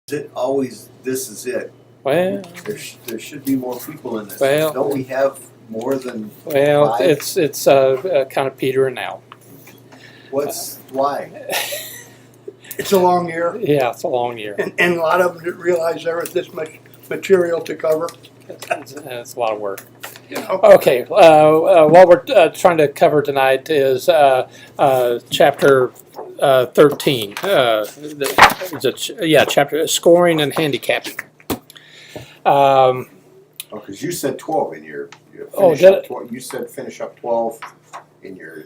it always, this is it? Well, There should be more people in this. Well- Don't we have more than well, five? it's kind of petering out. Why? It's a long year, Yeah, it's a long year. and a lot of them didn't realize there was this much material to cover. It's a lot of work. You know, Okay, what we're trying to cover tonight is chapter 13. Chapter scoring and handicapping. Because you said 12 in your Oh, finish did up I? 12. You said finish up 12 in your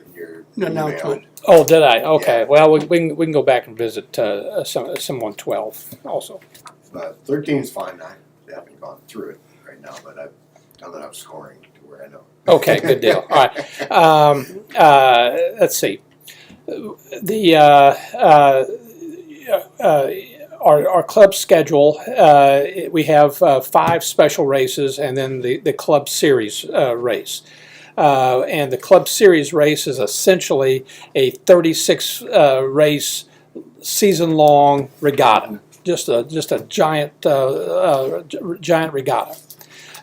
announcement. Oh, did I? Okay. Yeah. Well, we can go back and visit some on 12 also. 13 is fine. I haven't gone through it right now, but I've done enough scoring to where I know. Okay, good deal. All right. Let's see. The our club schedule. We have 5 special races, and then the club series race. And the club series race is essentially a 36 race season long regatta. Just a giant giant regatta.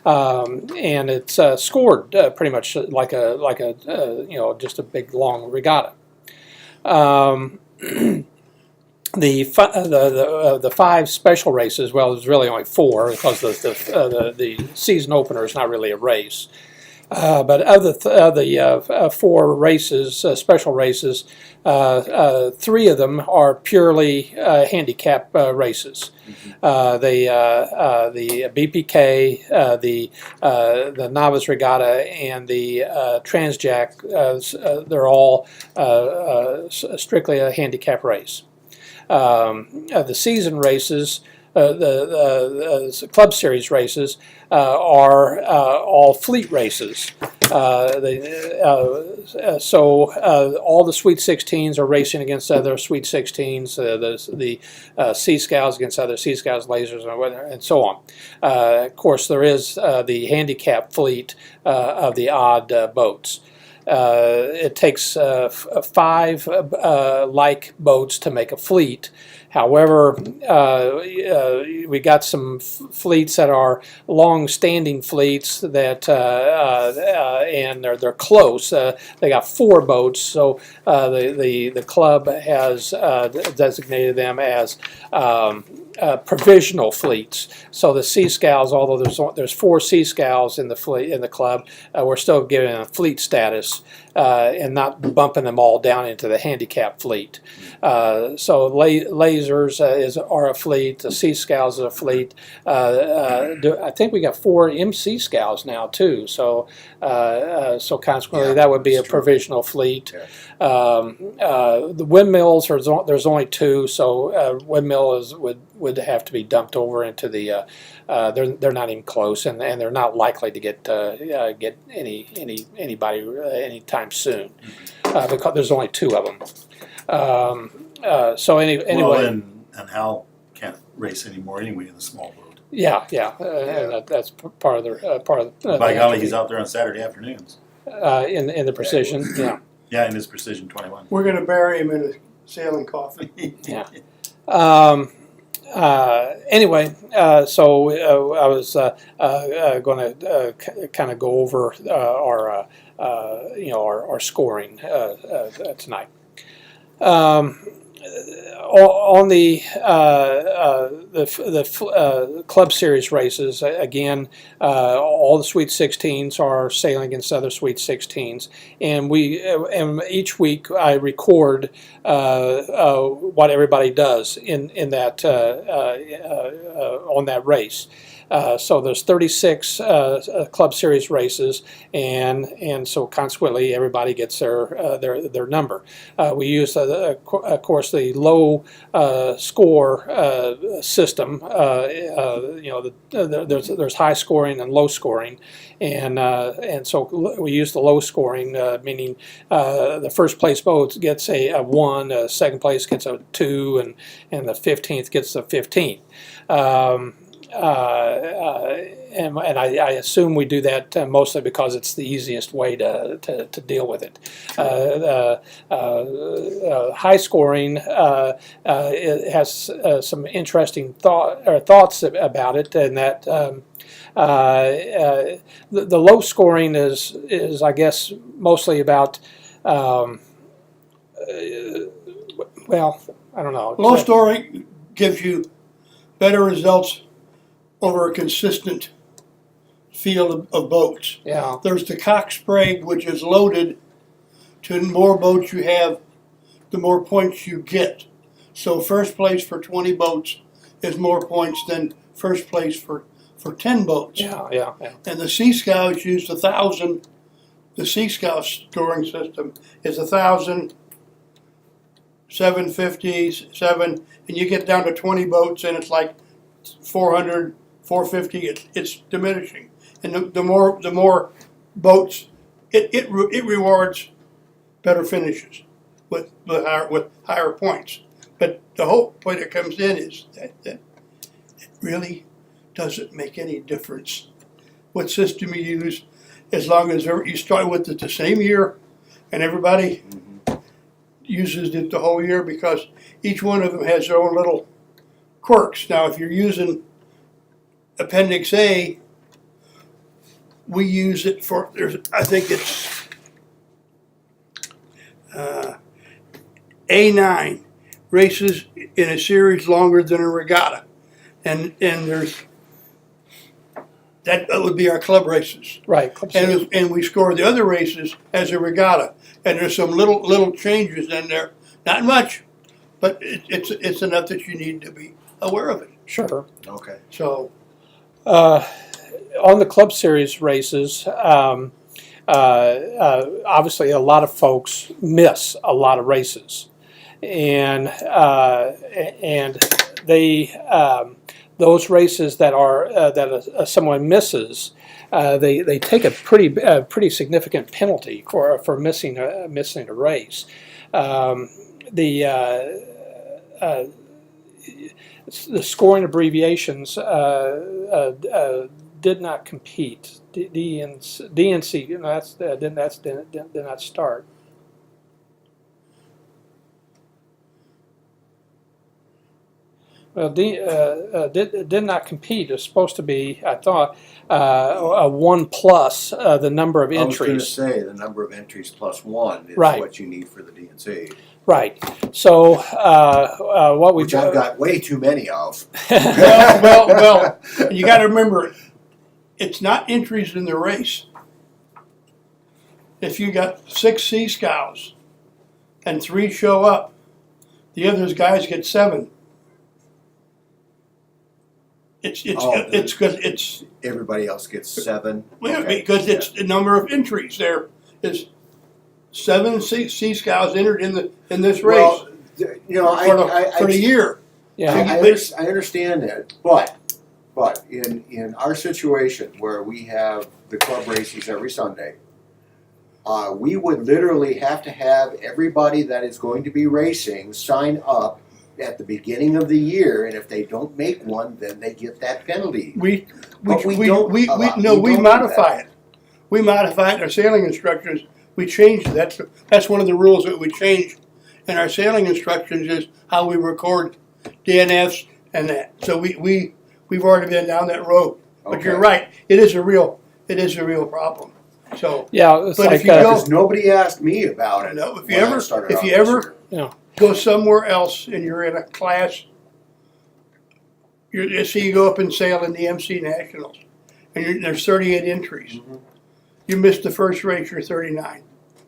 And it's scored pretty much like a just a big long regatta. The 5 special races, well, there's really only 4 because the season opener is not really a race. But of the 4 races, special races, 3 of them are purely handicap races. The BPK, the Novice Regatta, and the Transjack, they're all strictly a handicap race. The season races, the club series races, are all fleet races. So all the Sweet 16s are racing against other Sweet 16s, the Sea Scouts against other Sea Scouts, lasers, and so on. Of course, there is the handicap fleet of the odd boats. It takes 5 like boats to make a fleet. However, we got some fleets that are long-standing fleets that and they're close. They got 4 boats, so the club has designated them as provisional fleets. So the Sea Scouts, although there's 4 Sea Scouts in the club, we're still giving them fleet status and not bumping them all down into the handicap fleet. So lasers are a fleet. The Sea Scouts is a fleet. I think we got 4 MC Scouts now too. So consequently, that would be a provisional fleet. The windmills, there's only 2, so windmill would have to be dumped over into the. They're not even close, and they're not likely to get anybody anytime soon because there's only 2 of them. Anyway. Well, and Hal can't race anymore anyway in the small boat. Yeah, and that's part of the. By golly, he's out there on Saturday afternoons. In the precision, yeah. Yeah, in his Precision 21. we're going to bury him in a sailing coffin. Yeah. Anyway, so I was going to kind of go over our scoring tonight. On the club series races, again, all the Sweet 16s are sailing against other Sweet 16s, and each week I record what everybody does in that on that race. So there's 36 club series races, and so consequently everybody gets their number. We use, of course, the low score system. There's high scoring and low scoring, and so we use the low scoring, meaning the first place boat gets a 1, second place gets a 2, and the 15th gets a 15. and I assume we do that mostly because it's the easiest way to deal with it. High scoring it has some interesting thoughts about it, and that the low scoring is I guess mostly about well, I don't know. Low scoring gives you better results over a consistent field of boats. Yeah. There's the Cox Sprague, which is loaded. To the more boats you have, the more points you get. So first place for 20 boats is more points than first place for 10 boats. Yeah. And the Sea Scouts use 1,000. The Sea Scout scoring system is 1,000, 750, 7, and you get down to 20 boats, and it's like 400, 450. It's diminishing, and the more boats, it rewards better finishes with higher points. But the whole point that comes in is that it really doesn't make any difference what system you use, as long as you start with it the same year, and everybody uses it the whole year, because each one of them has their own little quirks. Now, if you're using Appendix A, we use it for, I think it's A9, races in a series longer than a regatta. And there's, that would be our club races. Right. And we score the other races as a regatta. And there's some little changes in there. Not much, but it's enough that you need to be aware of it. Sure. Okay. So, On the Club Series races, obviously a lot of folks miss a lot of races, and they those races that someone misses, they take a pretty significant penalty for missing a race. The scoring abbreviations did not compete. DNC, did not start. Well, did not compete. It's supposed to be, I thought, a 1 plus the number of I was going to entries. say the number of entries plus 1 is Right. what you need for the DNC, Right. So what we which I've got way too many of. well, you got to remember, it's not entries in the race. If you got 6 Sea Scouts and 3 show up, the other guys get 7. It's because it's Everybody else gets 7. well, Okay. because it's the number of entries. There is 7 Sea Scouts entered in this race Well, you know, for the year. Yeah. I understand that, but in our situation where we have the club races every Sunday, we would literally have to have everybody that is going to be racing sign up at the beginning of the year, and if they don't make one, then they get that penalty. We But we don't we do modify that. it. We modify it. Our sailing instructors, we change it. That's one of the rules that we change in our sailing instructions, is how we record DNFs and that. So we've already been down that road. But Okay. you're right. It is a real problem. So Yeah, it's But like if you go- Because nobody asked me about it. No, if you when I ever- started if out you this ever- year. go somewhere else and you're in a class. You go up and sail in the MC Nationals, and there's 38 entries. Mhm. You missed the first race, you're 39.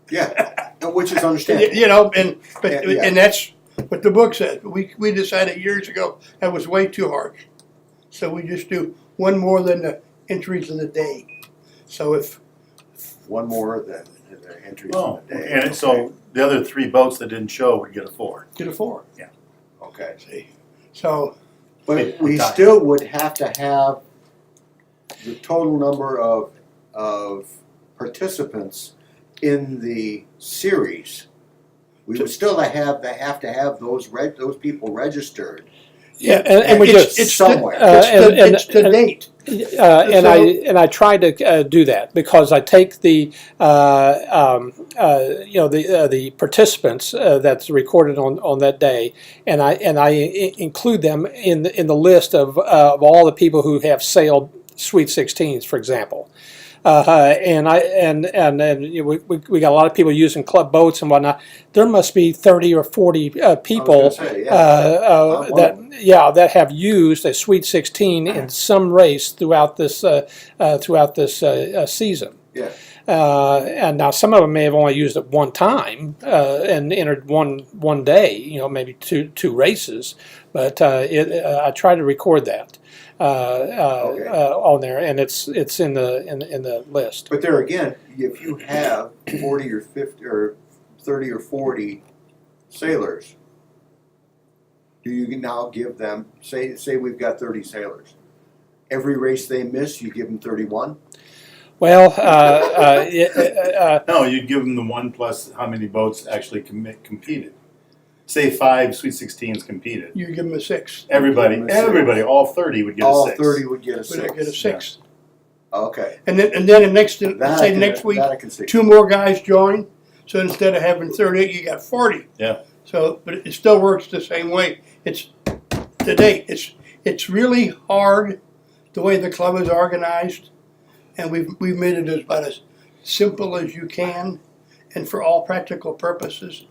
Yeah, and which is understandable. You know, and Yeah. and that's what the book says. But we decided years ago that was way too harsh, so we just do one more than the entries of the day. So if One more than the entries Oh, in the day. and so the other 3 boats that didn't show would get a 4. get a 4, Okay. see, so But we Time. still would have to have the total number of participants in the series. We would still have to have those people registered Yeah, and we It's- do. it's somewhere. It's to date. And I try to do that because I take the the participants that's recorded on that day, and I include them in the list of all the people who have sailed Sweet 16s, for example. And we got a lot of people using club boats and whatnot. There must be 30 or 40 people say, yeah. that have used a Sweet 16 in some race throughout this season. Yeah. And now some of them may have only used it one time and entered one day, maybe two races. But I try to record that on there, and it's in the list. But there again, if you have 40 or 50 or 30 or 40 sailors, do you now give them, say we've got 30 sailors, every race they miss, you give them 31? Well, No, you'd give them the 1 plus how many boats actually competed. Say 5 Sweet 16s competed. You give them a 6. Everybody, all 30 would get All a 6. 30 would get a But 6. they get a 6. Okay. And then the next That say I can- next week, that I can see. 2 more guys join. So instead of having 38, you got 40. Yeah. So, but it still works the same way. It's to date. It's really hard the way the club is organized, and we've made it about as simple as you can, and for all practical purposes,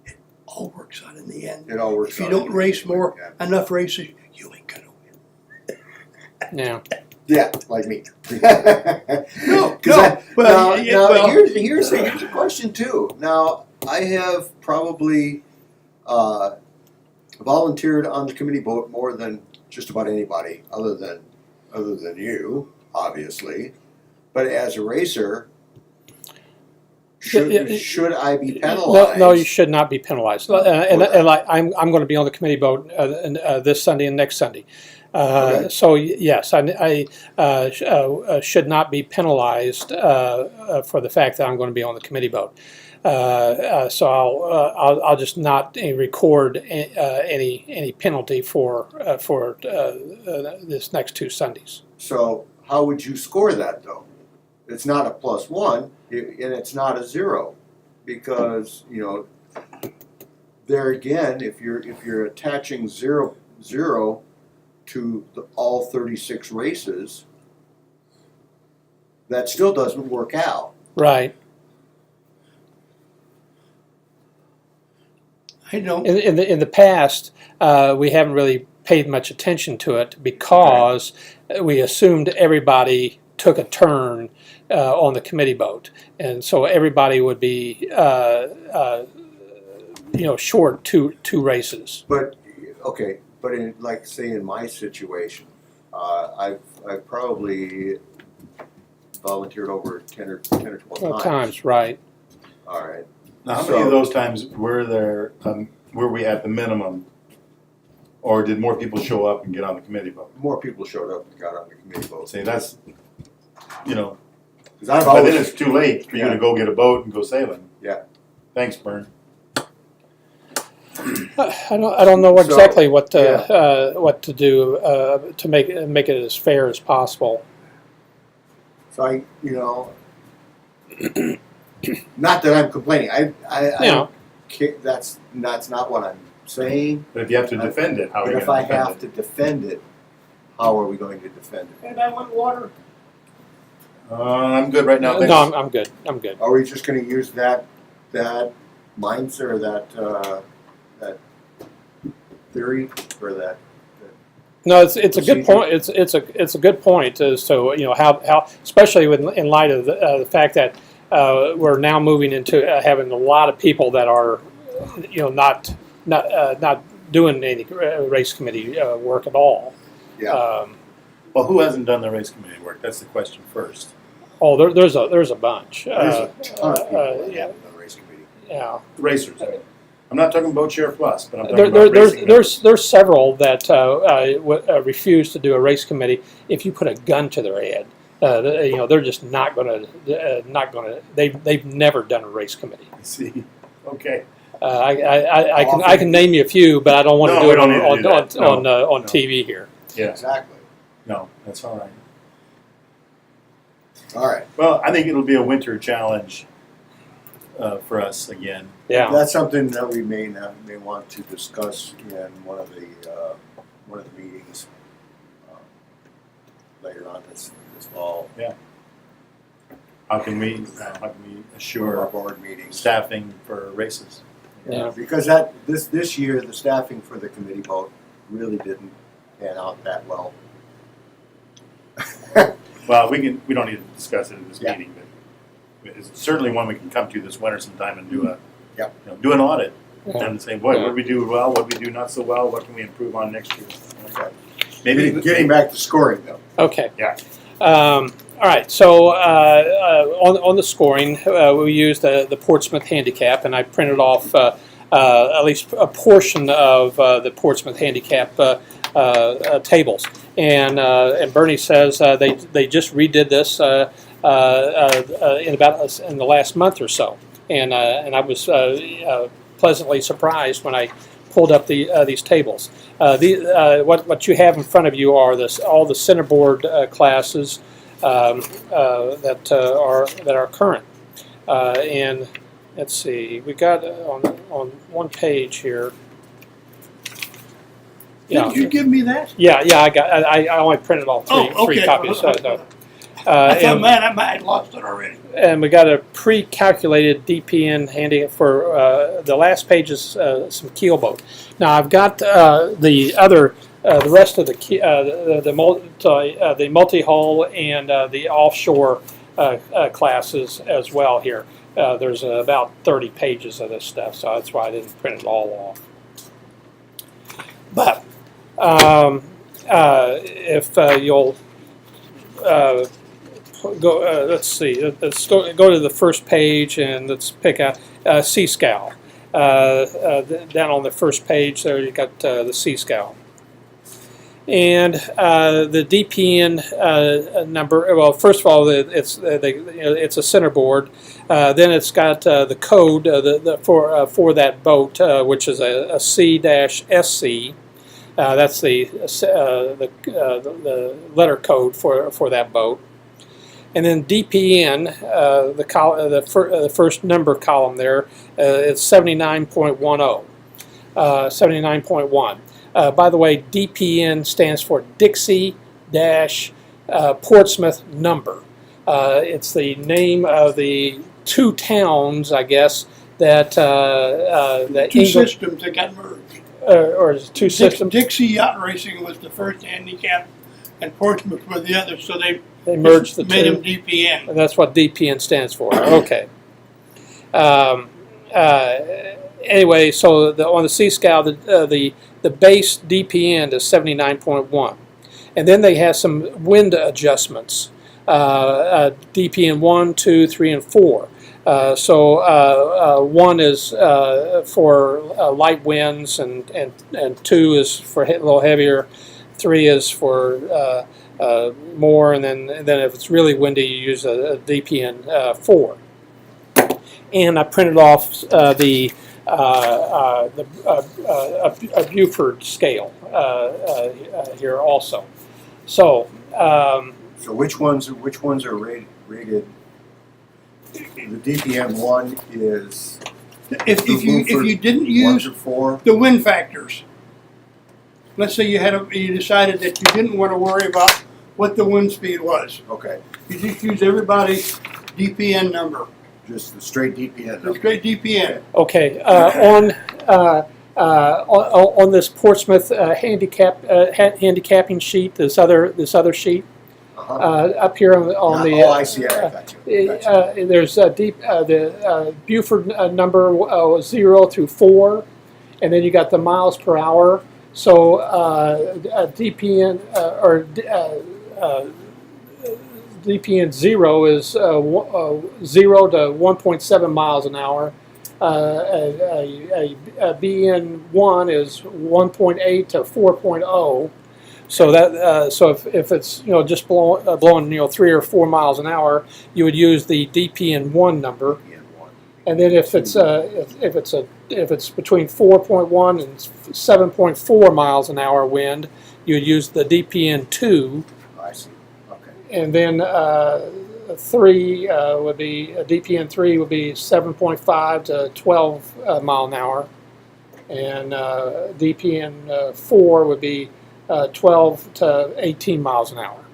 it all works out in the end. It all works If you out. don't race Yeah. enough races, you ain't gonna win. yeah. Yeah, like me. No, 'Cause no. Well, here's a question too. Now, I have probably volunteered on the committee boat more than just about anybody, other than you, obviously. But as a racer, should I be penalized? No, you should not be penalized. And I'm going to be on the committee boat this Sunday and next Sunday. Okay. So yes, I should not be penalized for the fact that I'm going to be on the committee boat. So I'll just not record any penalty for this next 2 Sundays. So how would you score that though? It's not a +1, and it's not a 0, because there again, if you're attaching 0 to all 36 races, that still doesn't work out. Right. I don't. In the past, we haven't really paid much attention to it because we assumed everybody took a turn on the committee boat, and so everybody would be short two races. But okay, but in say in my situation, I've probably volunteered over 10 or 12 Times, right? All right. Now, how many of those times were we at the minimum, or did more people show up and get on the committee boat? More people showed up and got on the committee boat. See, that's, 'Cause I've but then always, it's too late for you to go get a boat and go sailing. Yeah. Thanks, Bern. I don't know So, exactly what to do to make it as fair as possible. so not that I'm complaining. I don't that's not what I'm saying. But if you have to defend it, how are But you if going I to defend have it? to defend it, how are we going to defend it? And I want water. I'm good right now. No, Thanks. I'm good. I'm good. Are we just going to use that mindset or that theory or that? No, it's a good Procedure. point. It's a good point as to how especially in light of the fact that we're now moving into having a lot of people that are not doing any race committee work at all. Yeah. Well, who hasn't done the race committee work? That's the question first. There's a bunch. There's a ton of people that yeah, haven't done the race committee. yeah. Racers. I mean. I'm not talking about Share Plus, but I'm talking about racing. There's several that refuse to do a race committee if you put a gun to their head. They're just not gonna. They've never done a race committee. See, okay. I can name you a few, but I don't want to No, do we it don't need to do that. on No. TV here. Yeah, Exactly. no, that's all right. All right. Well, I think it'll be a winter challenge for us again. Yeah. That's something that we may want to discuss in one of the meetings later on this fall. How can we One of our assure board meetings. staffing for races? Yeah. Because this year the staffing for the committee vote really didn't pan out that well. Well, we don't need to discuss it in this Yeah. meeting, but it's certainly one we can come to this winter sometime and do Yep. do an audit Yeah. and say, boy, what did we do well? What did we do not so well? What can we improve on next year? Okay. Maybe Getting back to scoring though. Okay. Yeah. All right. So on the scoring, we used the Portsmouth handicap, and I printed off at least a portion of the Portsmouth handicap tables. And Bernie says they just redid this in the last month or so, and I was pleasantly surprised when I pulled up these tables. What you have in front of you are all the centerboard classes that are current, and let's see, we got on one page here. Did you give me that? Yeah, I only printed all three copies. I thought, man, I might have lost it already. And we got a pre-calculated DPN handy for the last page is some keelboat. Now I've got the rest of the multi-hull and the offshore classes as well here. There's about 30 pages of this stuff, so that's why I didn't print it all off. But if you'll go, let's see. Let's go to the first page and let's pick out Sea Scow. Down on the first page there, you got the Sea Scow, and the DPN number. Well, first of all, it's a centerboard. Then it's got the code for that boat, which is a C-SC. That's the letter code for that boat. And then DPN, the first number column there, it's 79.10, 79.1. By the way, DPN stands for Dixie-Portsmouth number. It's the name of the two towns, I guess, that Two systems that got merged. or is it two systems? Dixie Yacht Racing was the first handicap, and Portsmouth were the other, so they merged the made two. them DPN. And that's what DPN stands for. Okay. Anyway, so on the Sea Scow, the base DPN is 79.1, and then they have some wind adjustments. DPN 1, 2, 3, and 4. So 1 is for light winds, and 2 is for a little heavier. 3 is for more, and then if it's really windy, you use a DPN 4. And I printed off the Buford scale here also. So. So which ones are rated? The DPM 1 is If you didn't 1 use through 4. the wind factors, let's say you decided that you didn't want to worry about what the wind speed was. Okay, You just use everybody's DPN number, just the straight DPM. the straight DPN. Okay, on this Portsmouth handicapping sheet, this other sheet up here on the. I see it. I got you. There's the Buford number 0 through 4, and then you got the miles per hour. So DPN DPN 0 is 0 to 1.7 miles an hour. BN 1 is 1.8 to 4.0. So that so if it's just blowing 3 or 4 miles an hour, you would use the DPN 1 number. And then if it's between 4.1 and 7.4 miles an hour wind, you'd use the DPN 2, I see, okay. and then 3 would be DPN 3 would be 7.5 to 12 mile an hour, and DPN 4 would be 12 to 18 miles an hour.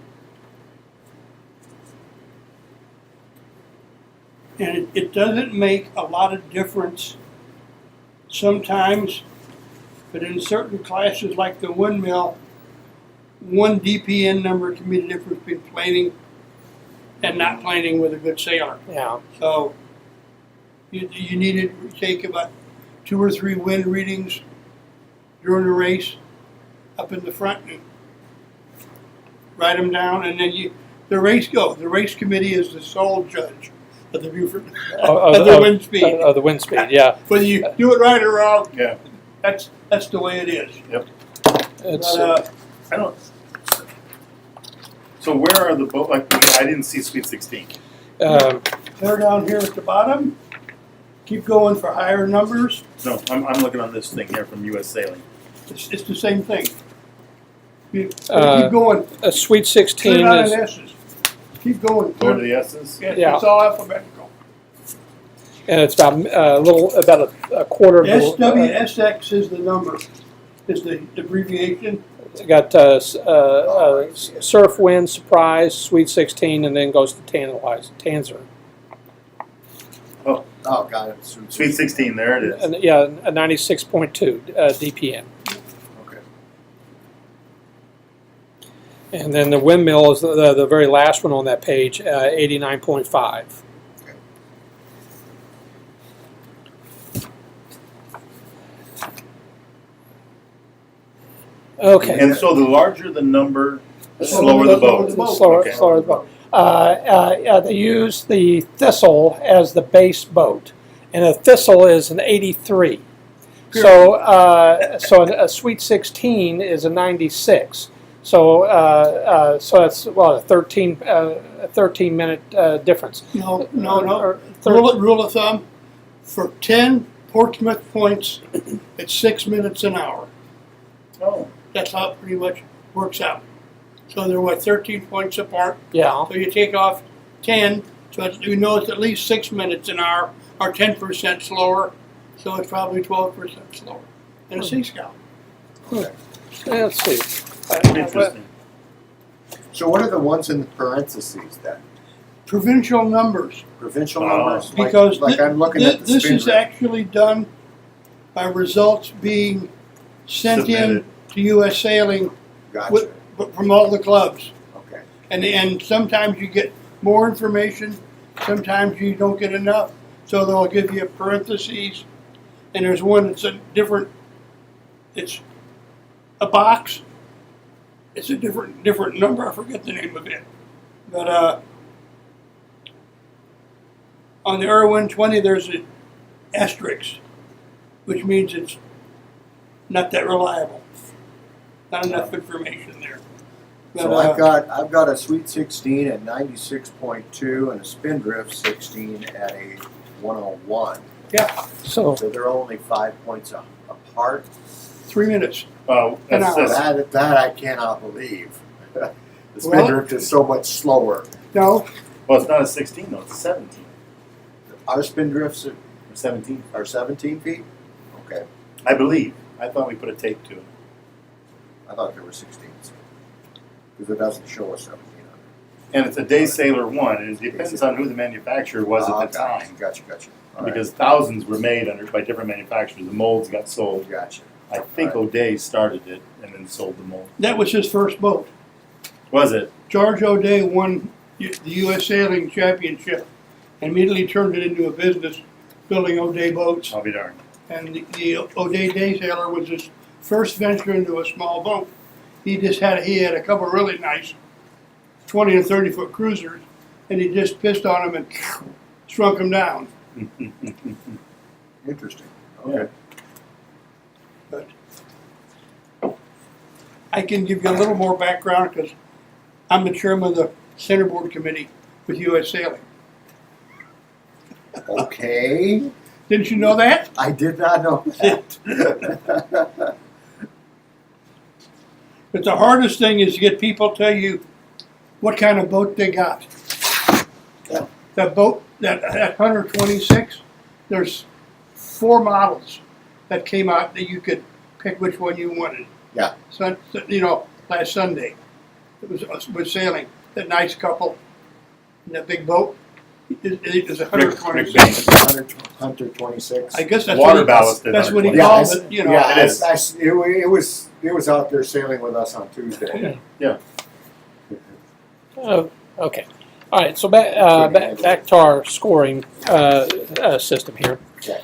And it doesn't make a lot of difference sometimes, but in certain classes like the windmill, one DPN number can be the difference between planing and not planing with a good sailor. Yeah. So you need to take about 2 or 3 wind readings during the race up in the front and write them down, and then the race goes. The race committee is the sole judge of the Buford of the wind speed. Of the wind speed, yeah. Whether you do it right or wrong, Yeah. that's the way it is. It's, But, I don't. So where are the boat? Like I didn't see Sweet 16. they're down here at the bottom. Keep going for higher numbers. No, I'm looking on this thing here from U.S. Sailing. It's the same thing. You Uh, keep going. a Sweet Clear 16 down is, in S's. Keep going. Go to the S's. Yeah. It's all alphabetical. and it's about a quarter of the. SWSX is the number. Is the abbreviation. It's got Surf, Wind, Surprise, Sweet 16, and then goes to Tanzer. Oh, Oh, got it. Sweet 16. There it is. And, yeah, a 96.2 DPN. Okay. And then the windmill is the very last one on that page, 89.5. Okay. And so the larger the number, the slower the boat. Slower, Okay. slower the boat. They use the Thistle as the base boat, and a Thistle is an 83. So a Sweet 16 is a 96. So that's a 13 minute difference. No. Or thir- Rule of thumb, for 10 Portsmouth points, it's 6 minutes an hour. Oh, That's how it pretty much works out. So they're 13 points apart. Yeah. So you take off 10, so you know it's at least 6 minutes an hour, or 10% slower. So it's probably 12% slower than a Sea Scout. Let's see. interesting. So what are the ones in the parentheses then? Provincial numbers. Provincial Oh. numbers? Because Like I'm looking at the this spin is rate. actually done by results being sent in Submitted. to U.S. Sailing Gotcha, from all the clubs. okay. And sometimes you get more information, sometimes you don't get enough. So they'll give you parentheses, and there's one that's a different, it's a box. It's a different number, I forget the name of it. But on the Irwin 20, there's an asterisk, which means it's not that reliable. Not enough information there. But, So I've got a Sweet 16 at 96.2 and a Spindrift 16 at a 101. So So they're only 5 points apart. 3 minutes. Oh, An that's hour. this. That I cannot believe. The Spindrift is so much slower. No, Well, it's not a 16 though. It's a 17 Our Spindrifts or 17. are 17 feet? Okay, I believe. I thought we put a tape to it. I thought there were 16s. Because it doesn't show a 17 on it. And it's a Day Sailor 1, and it depends on who the manufacturer was at the Gotcha, time. Gotcha. All right. Because thousands were made by different manufacturers. The molds got sold. Gotcha. I think O'Day started it and then sold the mold. that was his first boat. Was it? George O'Day won the U.S. Sailing Championship and immediately turned it into a business, building O'Day boats. I'll be darned. And the O'Day Day Sailor was his first venture into a small boat. He had a couple of really nice 20 and 30 foot cruisers, and he just pissed on them and shrunk them down. Interesting. Yeah. Okay. But I can give you a little more background because I'm the chairman of the centerboard committee with U.S. Sailing. Okay, Didn't you know that? I did not know that. But the hardest thing is to get people to tell you what kind of boat they got. Yeah. That boat, that 126, there's 4 models that came out that you could pick which one you wanted. Yeah. So, last Sunday, it was sailing. That nice couple in that big boat. It was 126. Hunter 26. I guess that's Water what he, ballast at that's what he 126. Yeah, called it's- it. You know. Yeah, it is. It was out there sailing with us on Tuesday. Okay. All right. So back to our scoring system here. Okay.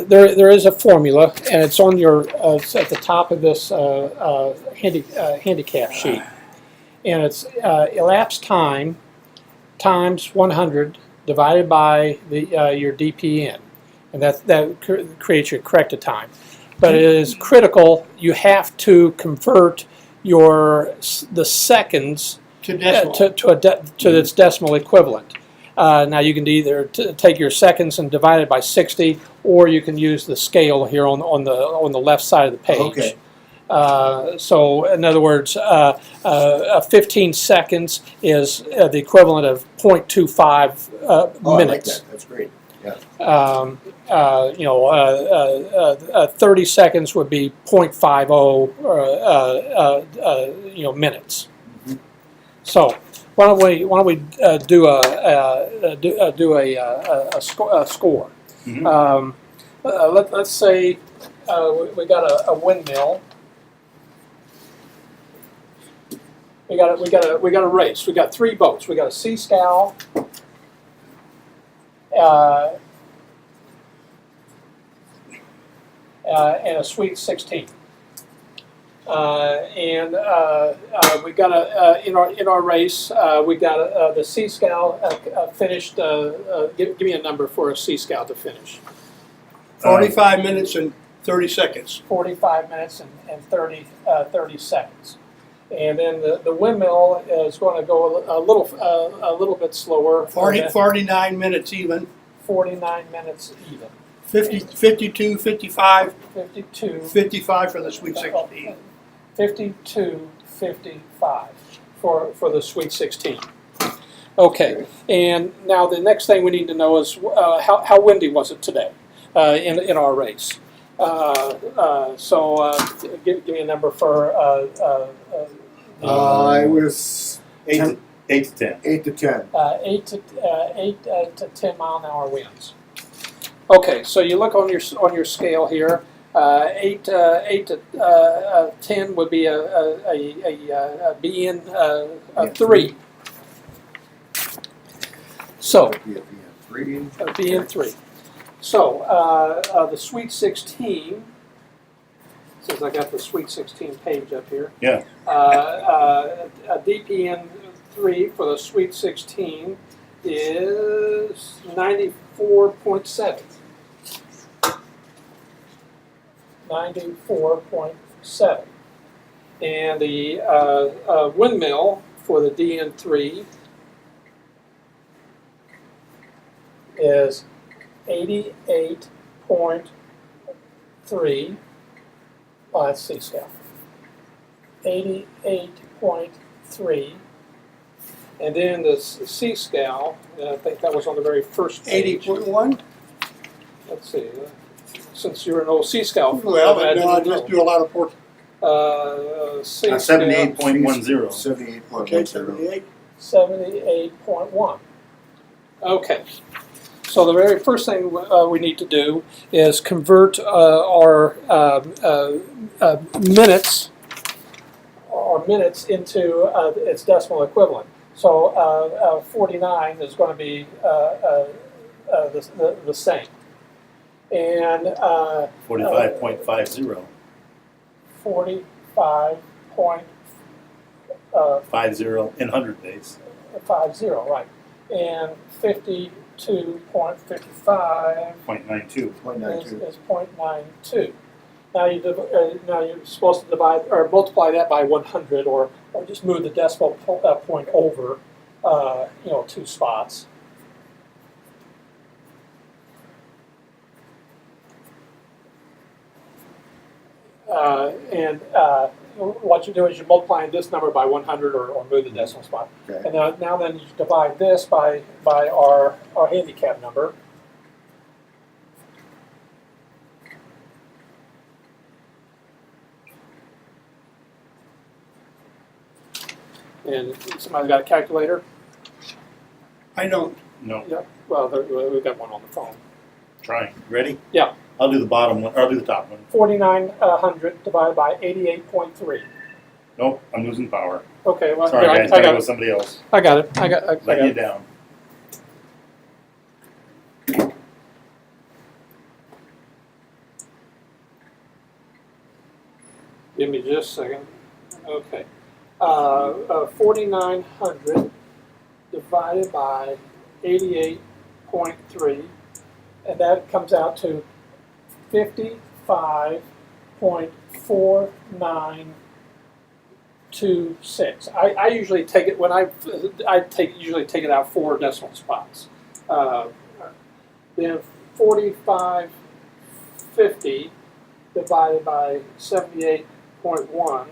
There is a formula, and it's on your it's at the top of this handicap sheet, and it's elapsed time times 100 divided by your DPN, and that creates your corrected time. But it is critical. You have to convert the seconds To decimal. to its decimal equivalent. Now you can either take your seconds and divide it by 60, or you can use the scale here on the left side of the page. Okay. So in other words, 15 seconds is the equivalent of 0.25 Oh, I like minutes. that. That's great. 30 seconds would be 0.50 minutes. Mhm. So why don't we do a score? Mhm. Let's say we got a windmill. We got a race. We got 3 boats. We got a Sea Scow. And a Sweet 16. We got in our race. We got the Sea Scow finished. Give me a number for a Sea Scow to finish. 45 minutes and 30 seconds. 45 minutes and 30 seconds. And then the windmill is going to go a little bit slower. 49 minutes even. 49 minutes even. 52, 55, 52. 55 for the Sweet 16. 52.55 for the Sweet 16. Okay, and now the next thing we need to know is how windy was it today in our race? Give me a number for. It was 8 to 10. 8 to 10. 8 to 10 mile an hour winds. Okay, so you look on your scale here. 8 to 10 would be a BN 3. So Be a 3. BN 3. So the Sweet 16. Since I got the Sweet 16 page up here. Yeah. A DPN 3 for the Sweet 16 is 94.7. 94.7. And the windmill for the DN3 is 88.3. Oh, that's Sea Scow. 88.3. And then the Sea Scow, I think that was on the very first page. 80.1? Let's see. Since you're an old Sea Scow, Well, I no, I just do a lot of pork. Sea Scow, 78.10. 78.10. Okay, 78. 78.1. Okay. So the very first thing we need to do is convert our minutes into its decimal equivalent. So 49 is going to be the same. And 45.50. 45.50 in 100 days. right. And 52.55 .92. 0.92. is 0.92. Now you're supposed to divide or multiply that by 100, or just move the decimal point over, 2 spots. what you do is you multiply this number by 100 or move the decimal spot. Okay. And now then you divide this by our handicap number. And somebody's got a calculator? I don't. No, Yeah. Well, we've got one on the phone. trying. Ready? Yeah. I'll do the bottom one, or I'll do the top one. 4,900 divided by 88.3. Nope, I'm losing power. Okay, well, Sorry, here, guys, I gotta got go it. with somebody else. I got it. I got Letting you it. down. Give me just a second. Okay. 4,900 divided by 88.3, and that comes out to 55.4926. I usually take it when usually take it out 4 decimal spots. Then 4550 divided by 78.1,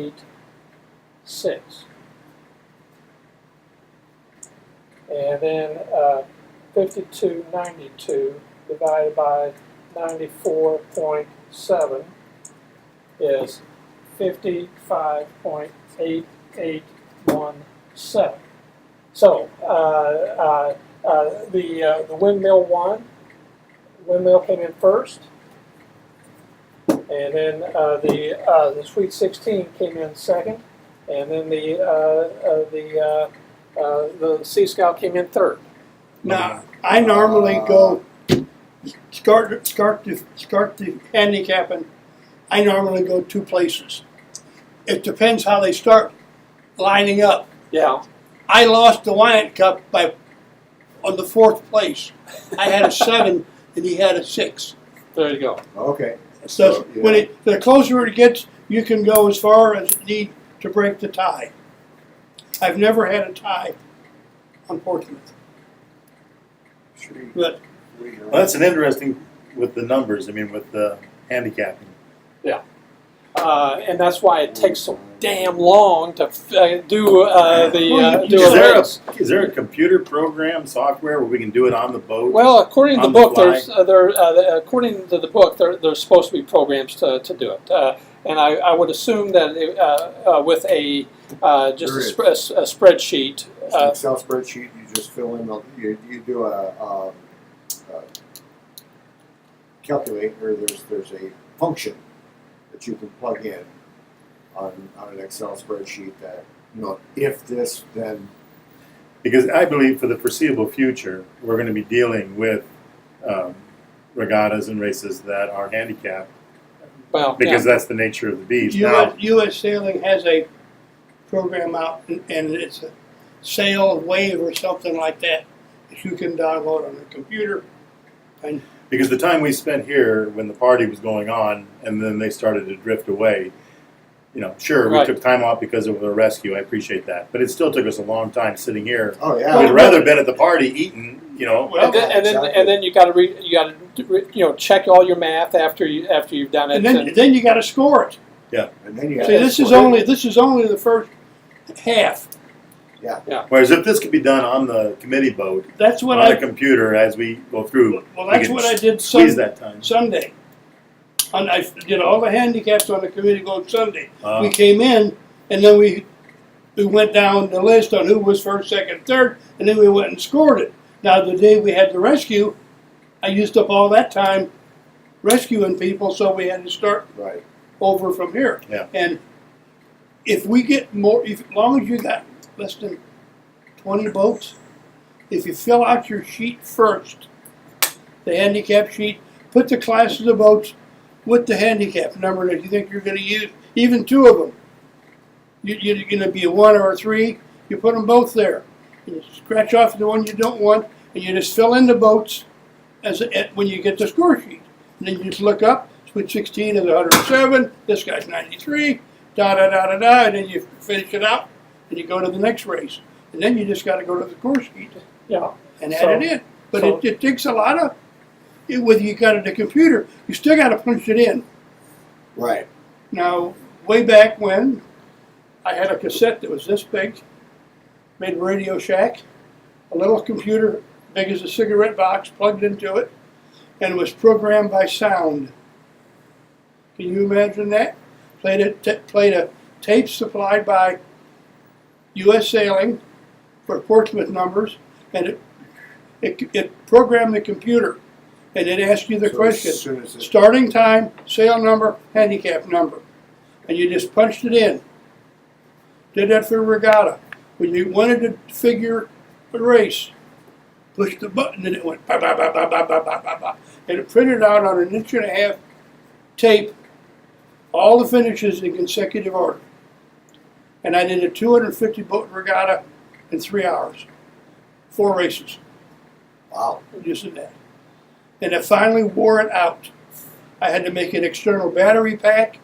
58.256. And then 5292 divided by 94.7 is 55.8817. So the windmill won. Windmill came in first, and then the Sweet 16 came in second, and then the Sea Scout came in third. Now, I normally go start the handicapping. I normally go 2 places. It depends how they start lining up. Yeah. I lost the Wyatt Cup on the 4th place. I had a 7 and he had a 6. There you go. Okay. So yeah. when the closer it gets, you can go as far as you need to break the tie. I've never had a tie on Portsmouth. But Well, that's an interesting with the numbers. I mean, with the handicapping. And that's why it takes so damn long to do a race. Is there a computer program software where we can do it on the boat? Well, according to the On the book, fly? according to the book, there's supposed to be programs to do it, and I would assume that with a spreadsheet. It's an Excel spreadsheet. You just fill in you do a calculator. There's a function that you can plug in on an Excel spreadsheet that, if this, then Because I believe for the foreseeable future, we're going to be dealing with regattas and races that are handicapped Well, because that's the nature of the beast. Now, U.S. Sailing has a program out, and it's a sail wave or something like that that you can download on the computer. And because the time we spent here when the party was going on and then they started to drift away, sure, we Right. took time off because of the rescue. I appreciate that. But it still took us a long time sitting here. oh yeah, We'd rather been at the party eating, Well, and then you got to check all your math after you've done it. and then you got to score it. and then you See, this is only the first half. Whereas if this could be done on the committee boat, That's what on a computer as we go through, Well, we that's could what I did squeeze that time. Sunday. And I did all the handicaps on the committee vote Sunday. Uh, We came in, and then we went down the list on who was first, second, third, and then we went and scored it. Now, the day we had the rescue, I used up all that time rescuing people, so we had to start right. over from here. Yeah. And if we get more, as long as you got less than 20 boats, if you fill out your sheet first, the handicap sheet, put the classes of boats with the handicap number that you think you're going to use, even 2 of them. You're going to be a 1 or a 3, you put them both there. You scratch off the one you don't want, and you just fill in the boats when you get the score sheet. And then you just look up, Sweet 16 is 107, this guy's 93, and then you finish it out, and you go to the next race. And then you just got to go to the score sheet Yeah. and So- add it in. But So- it takes a lot of, whether you got it a computer, you still gotta punch it in. Right. Now, way back when, I had a cassette that was this big, made a Radio Shack, a little computer big as a cigarette box plugged into it, and it was programmed by sound. Can you imagine that? Played a tape supplied by U.S. Sailing for Portsmouth numbers, and it programmed the computer, and it asked you the So question. as soon as it, Starting time, sail number, handicap number. And you just punched it in. Did that for regatta. When you wanted to figure a race, push the button and it went ba ba ba ba ba ba ba ba ba. And it printed out on an 1.5 inch tape all the finishes in consecutive order. And I did a 250 boat regatta in 3 hours. 4 races. wow. Just in that. And it finally wore it out. I had to make an external battery pack,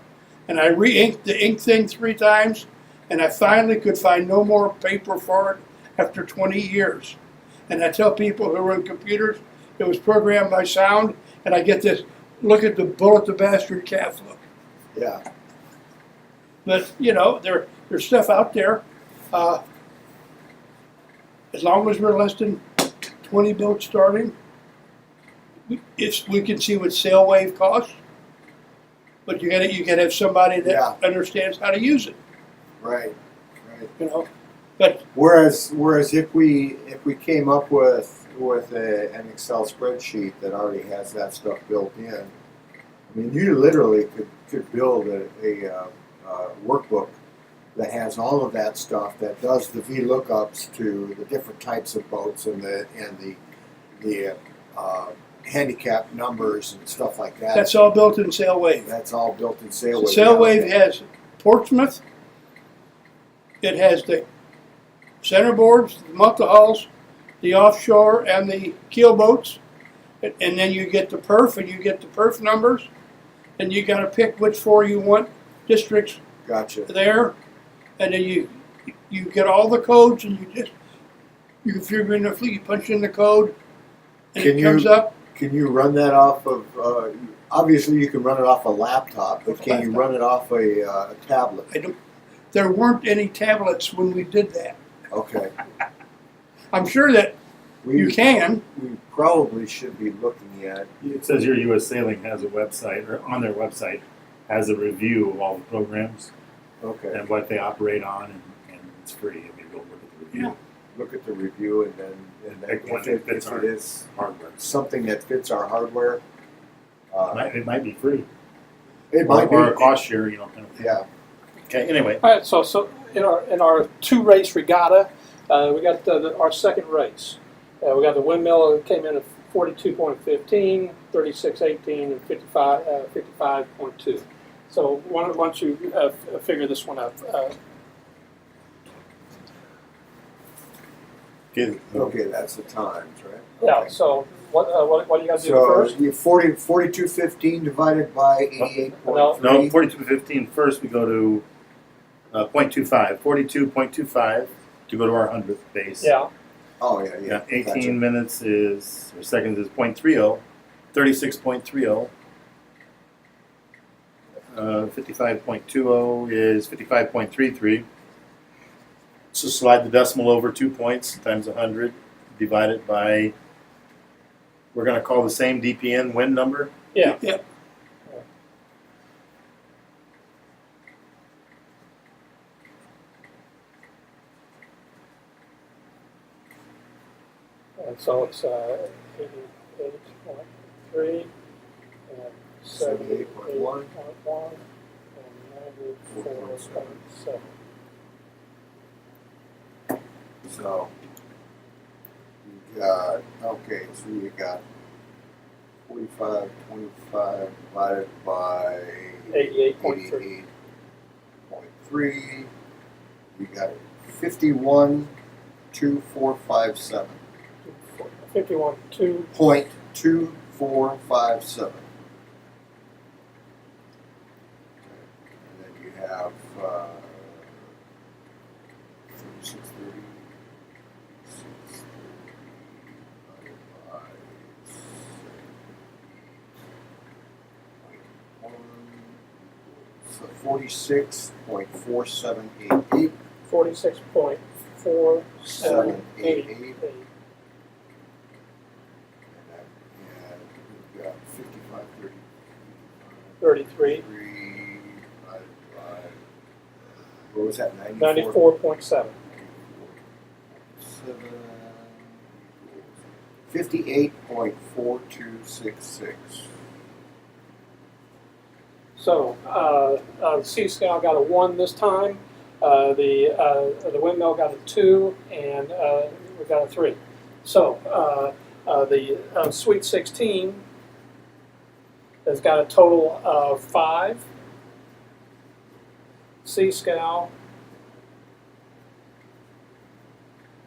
and I re-inked the ink thing 3 times, and I finally could find no more paper for it after 20 years. And I tell people who run computers, it was programmed by sound, and I get this, look at the bullet the bastard calf look. Yeah. But, you know, there's stuff out there. As long as we're less than 20 boats starting, we can see what sail wave costs. But you gotta have somebody that Yeah. understands how to use it, Right. Right. you know. But Whereas if we came up with an Excel spreadsheet that already has that stuff built in, I mean, you literally could build a workbook that has all of that stuff, that does the VLOOKUPs to the different types of boats and the handicap numbers and stuff like that. that's all built in sail wave. That's all built in Sailwave. Sail wave has Portsmouth. It has the center boards, the multi-hulls, the offshore, and the keel boats. And then you get the perf, and you get the perf numbers. And you got to pick which 4 you want districts Gotcha. there. And then you get all the codes, and you figure in the fleet, you punch in the code, and Can it comes you- up. Can you run that off of? Obviously, you can run it off a laptop, but can you run it off a tablet? There weren't any tablets when we did that. Okay. I'm sure that you We can. we probably should be looking at. It says your U.S. Sailing has a website, or on their website, has a review of all the programs Okay. and what they operate on, and it's free. I mean, go look at the review. Yeah. Look at the review and then If if it's it is Hardware. something that fits our hardware, It might be free. it might be. Or a cost share, you know, kind of thing. Yeah. Okay, anyway. All right, so in our 2-race regatta, we got our second race. We got the windmill that came in at 42.15, 36.18, and 55.2. So why don't you figure this one out? Okay, that's the times, right? Yeah. Okay. So what do you got to do So first? you 42.15 divided by 88.3. No, 42.15. First, we go to 0.25. 42.25 to go to our 100th base. Yeah. Oh yeah, Yeah, yeah. 18 Gotcha. minutes is, or seconds is 0.30. 36.30. 55.20 is 55.33. So slide the decimal over 2 points times 100, divided by, we're going to call the same DPN win number. Yeah. Yep. And so it's 88.3 and 78.1 and 94.7. So you got so you got 45.25 divided by 88.3. 88.3. You got 51.2457. 51.2. 0.2457. And then you have 3630 divided by 46.4788. 46.478. And we've got 55, 33. divided by, what was that, 94.7. 58.4266. So C-Scow got a 1 this time. The windmill got a 2, and we got a 3. So the Sweet 16 has got a total of 5. C-Scow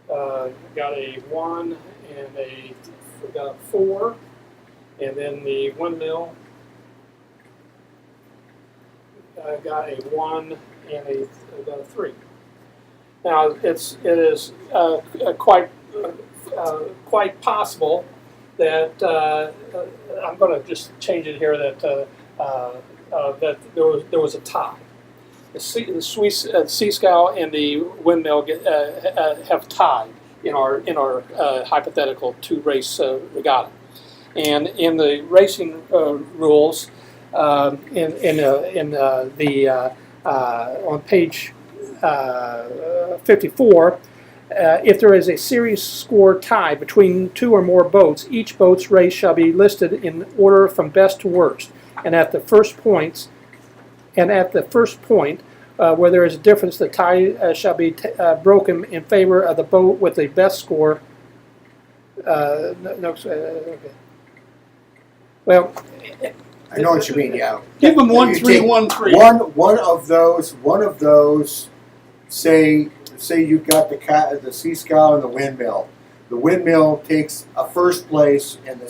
got a 1 and got a 4, and then the windmill got a 1 and got a 3. Now it is quite possible that I'm going to just change it here that that there was a tie. The C-Scow and the windmill have tied in our hypothetical 2-race regatta, and in the racing rules on page 54, if there is a series score tie between 2 or more boats, each boat's race shall be listed in order from best to worst, and at the first point where there is a difference, the tie shall be broken in favor of the boat with the best score. Okay. Well, I know what you mean, yeah. Give them 1, You 3, take 1, 3. One of those. Say you've got the C-Scow and the windmill. The windmill takes a first place, and the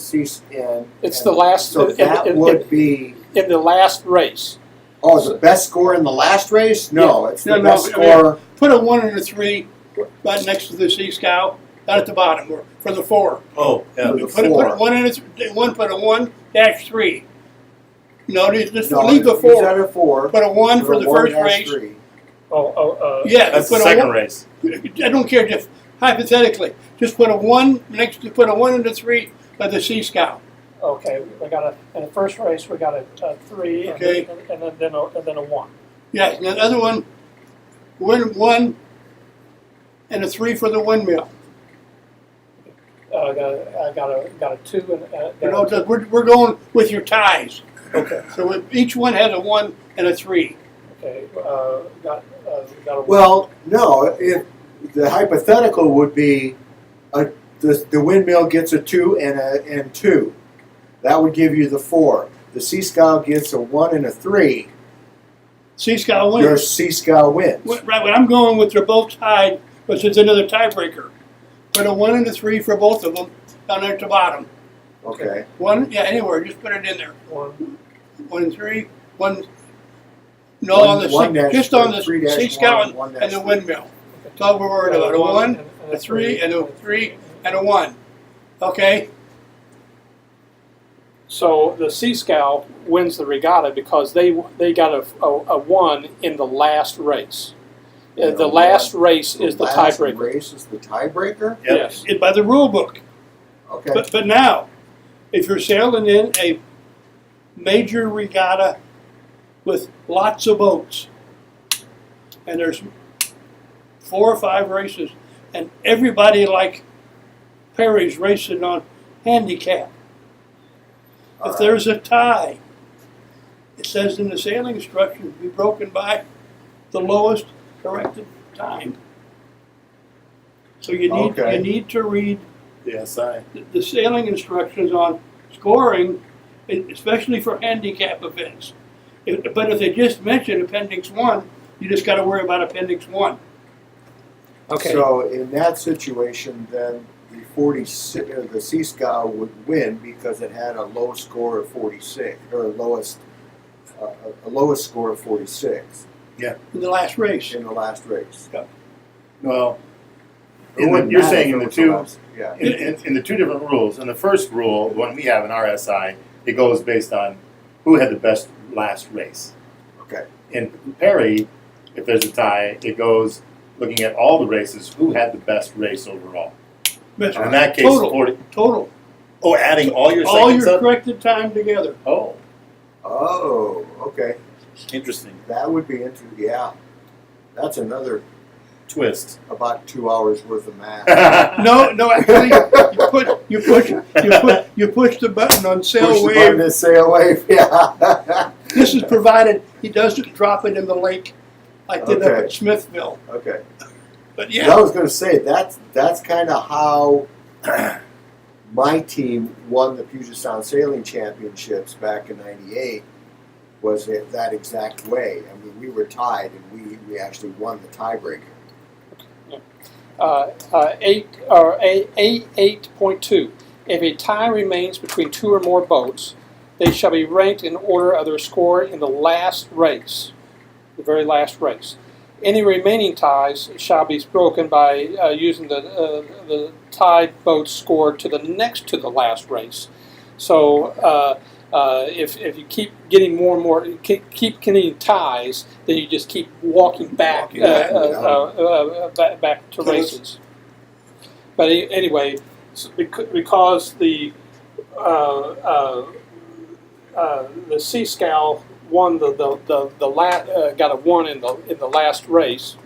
it's the last. So that would be in the last race. the best score in the last race. No, it's the No, best I mean, score. Put a 1 and a 3 right next to the C-Scow, down at the bottom, or for the 4. Oh, yeah. The Put a 4. 1 and a 1, put a 1-3. No, just No, leave the use 4. that at 4. Put a 1 for Put a the first 1-3. race. Yeah. That's the put a second 1 race. I don't care, just hypothetically. Just put a 1 next to, put a 1 and a 3 by the Sea-Scow. Okay, we got in the first race we got a 3, Okay. and then a 1. Yes, and the other one, 1 and a 3 for the windmill. I got a 2 and You know, we're going with your ties. okay. So each one has a 1 and a 3. Okay, got a 1. Well, no. If the hypothetical would be, the windmill gets a 2 and 2, that would give you the 4. The C-Scow gets a 1 and a 3. Sea-Scow wins. Your C-Scow wins. Right, when I'm going with they're both tied, which is another tiebreaker. Put a 1 and a 3 for both of them down there at the bottom. Okay. 1, yeah, anywhere, just put it in there. 1. 1 and 3, 1. No, One- on the one dash- just on the 3-1, Sea-Scow one and the dash- windmill. That's all we're worried about. A 1, a 3, and a 3, and a 1. Okay? So the C-Scow wins the regatta because they got a 1 in the last race. The last race is the last tiebreaker. race is the tiebreaker? Yep. Yes. By the rule book. Okay. But now, if you're sailing in a major regatta with lots of boats, and there's 4 or 5 races, and everybody like Perry's racing on handicap. All If right. there's a tie, it says in the sailing instructions, be broken by the lowest corrected time. So you Okay. need to read The SI. the sailing instructions on scoring, especially for handicap events. But if they just mention Appendix 1, you just got to worry about Appendix 1. Okay. So in that situation, then the C-Scow would win because it had a low score of 46, or a lowest score of 46 In the last race. in the last race. Well, It wouldn't you're matter saying if in it the was 2, last- yeah. in the 2 different rules. In the first rule, the one we have in RSI, it goes based on who had the best last race. Okay. In Perry, if there's a tie, it goes looking at all the races, who had the best race overall. That's And in right. that case, Total. 40. Total. Oh, adding all your All seconds your up? corrected time together. Oh, Oh, okay. interesting. That would be interesting. Yeah. That's another Twist. about 2 hours worth of math. No, actually, you push the button on sail Push the wave. button to sail wave. Yeah. This is provided he doesn't drop it in the lake like they did up Okay. at Smithville. Okay. But I yeah, was going to say that's kind of how my team won the Puget Sound Sailing Championships back in '98. Was it that exact way? I mean, we were tied, and we actually won the tiebreaker. 8.2. If a tie remains between two or more boats, they shall be ranked in order of their score in the last race, the very last race. Any remaining ties shall be broken by using the tied boat's score to the next to the last race. So if you keep getting more and more, keep getting ties, then you just keep walking back back to races. But anyway, because the Sea Scow won got a 1 in the last race,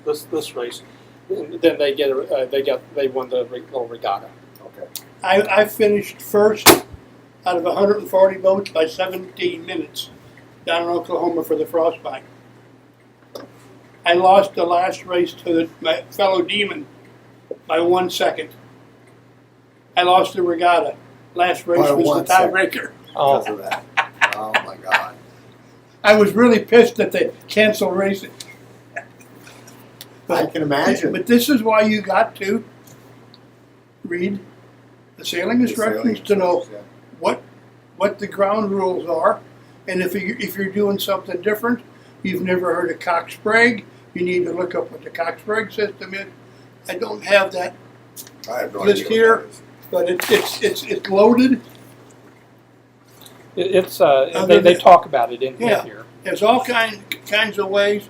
this race, then they won the little regatta. Okay. I finished first out of 140 boats by 17 minutes down in Oklahoma for the Frostbite. I lost the last race to my fellow Demon by 1 second. I lost the regatta. Last race By was 1 the second. tiebreaker. Because of that. Oh my God. I was really pissed that they canceled racing. I can imagine. But this is why you got to read the sailing instructions to know what the ground rules are, and if you're doing something different, you've never heard of Cox Sprague, you need to look up what the Cox Sprague system is. I don't have that I have no list idea here. what that is. But it's loaded. They talk about it in Yeah. here. There's all kinds of ways.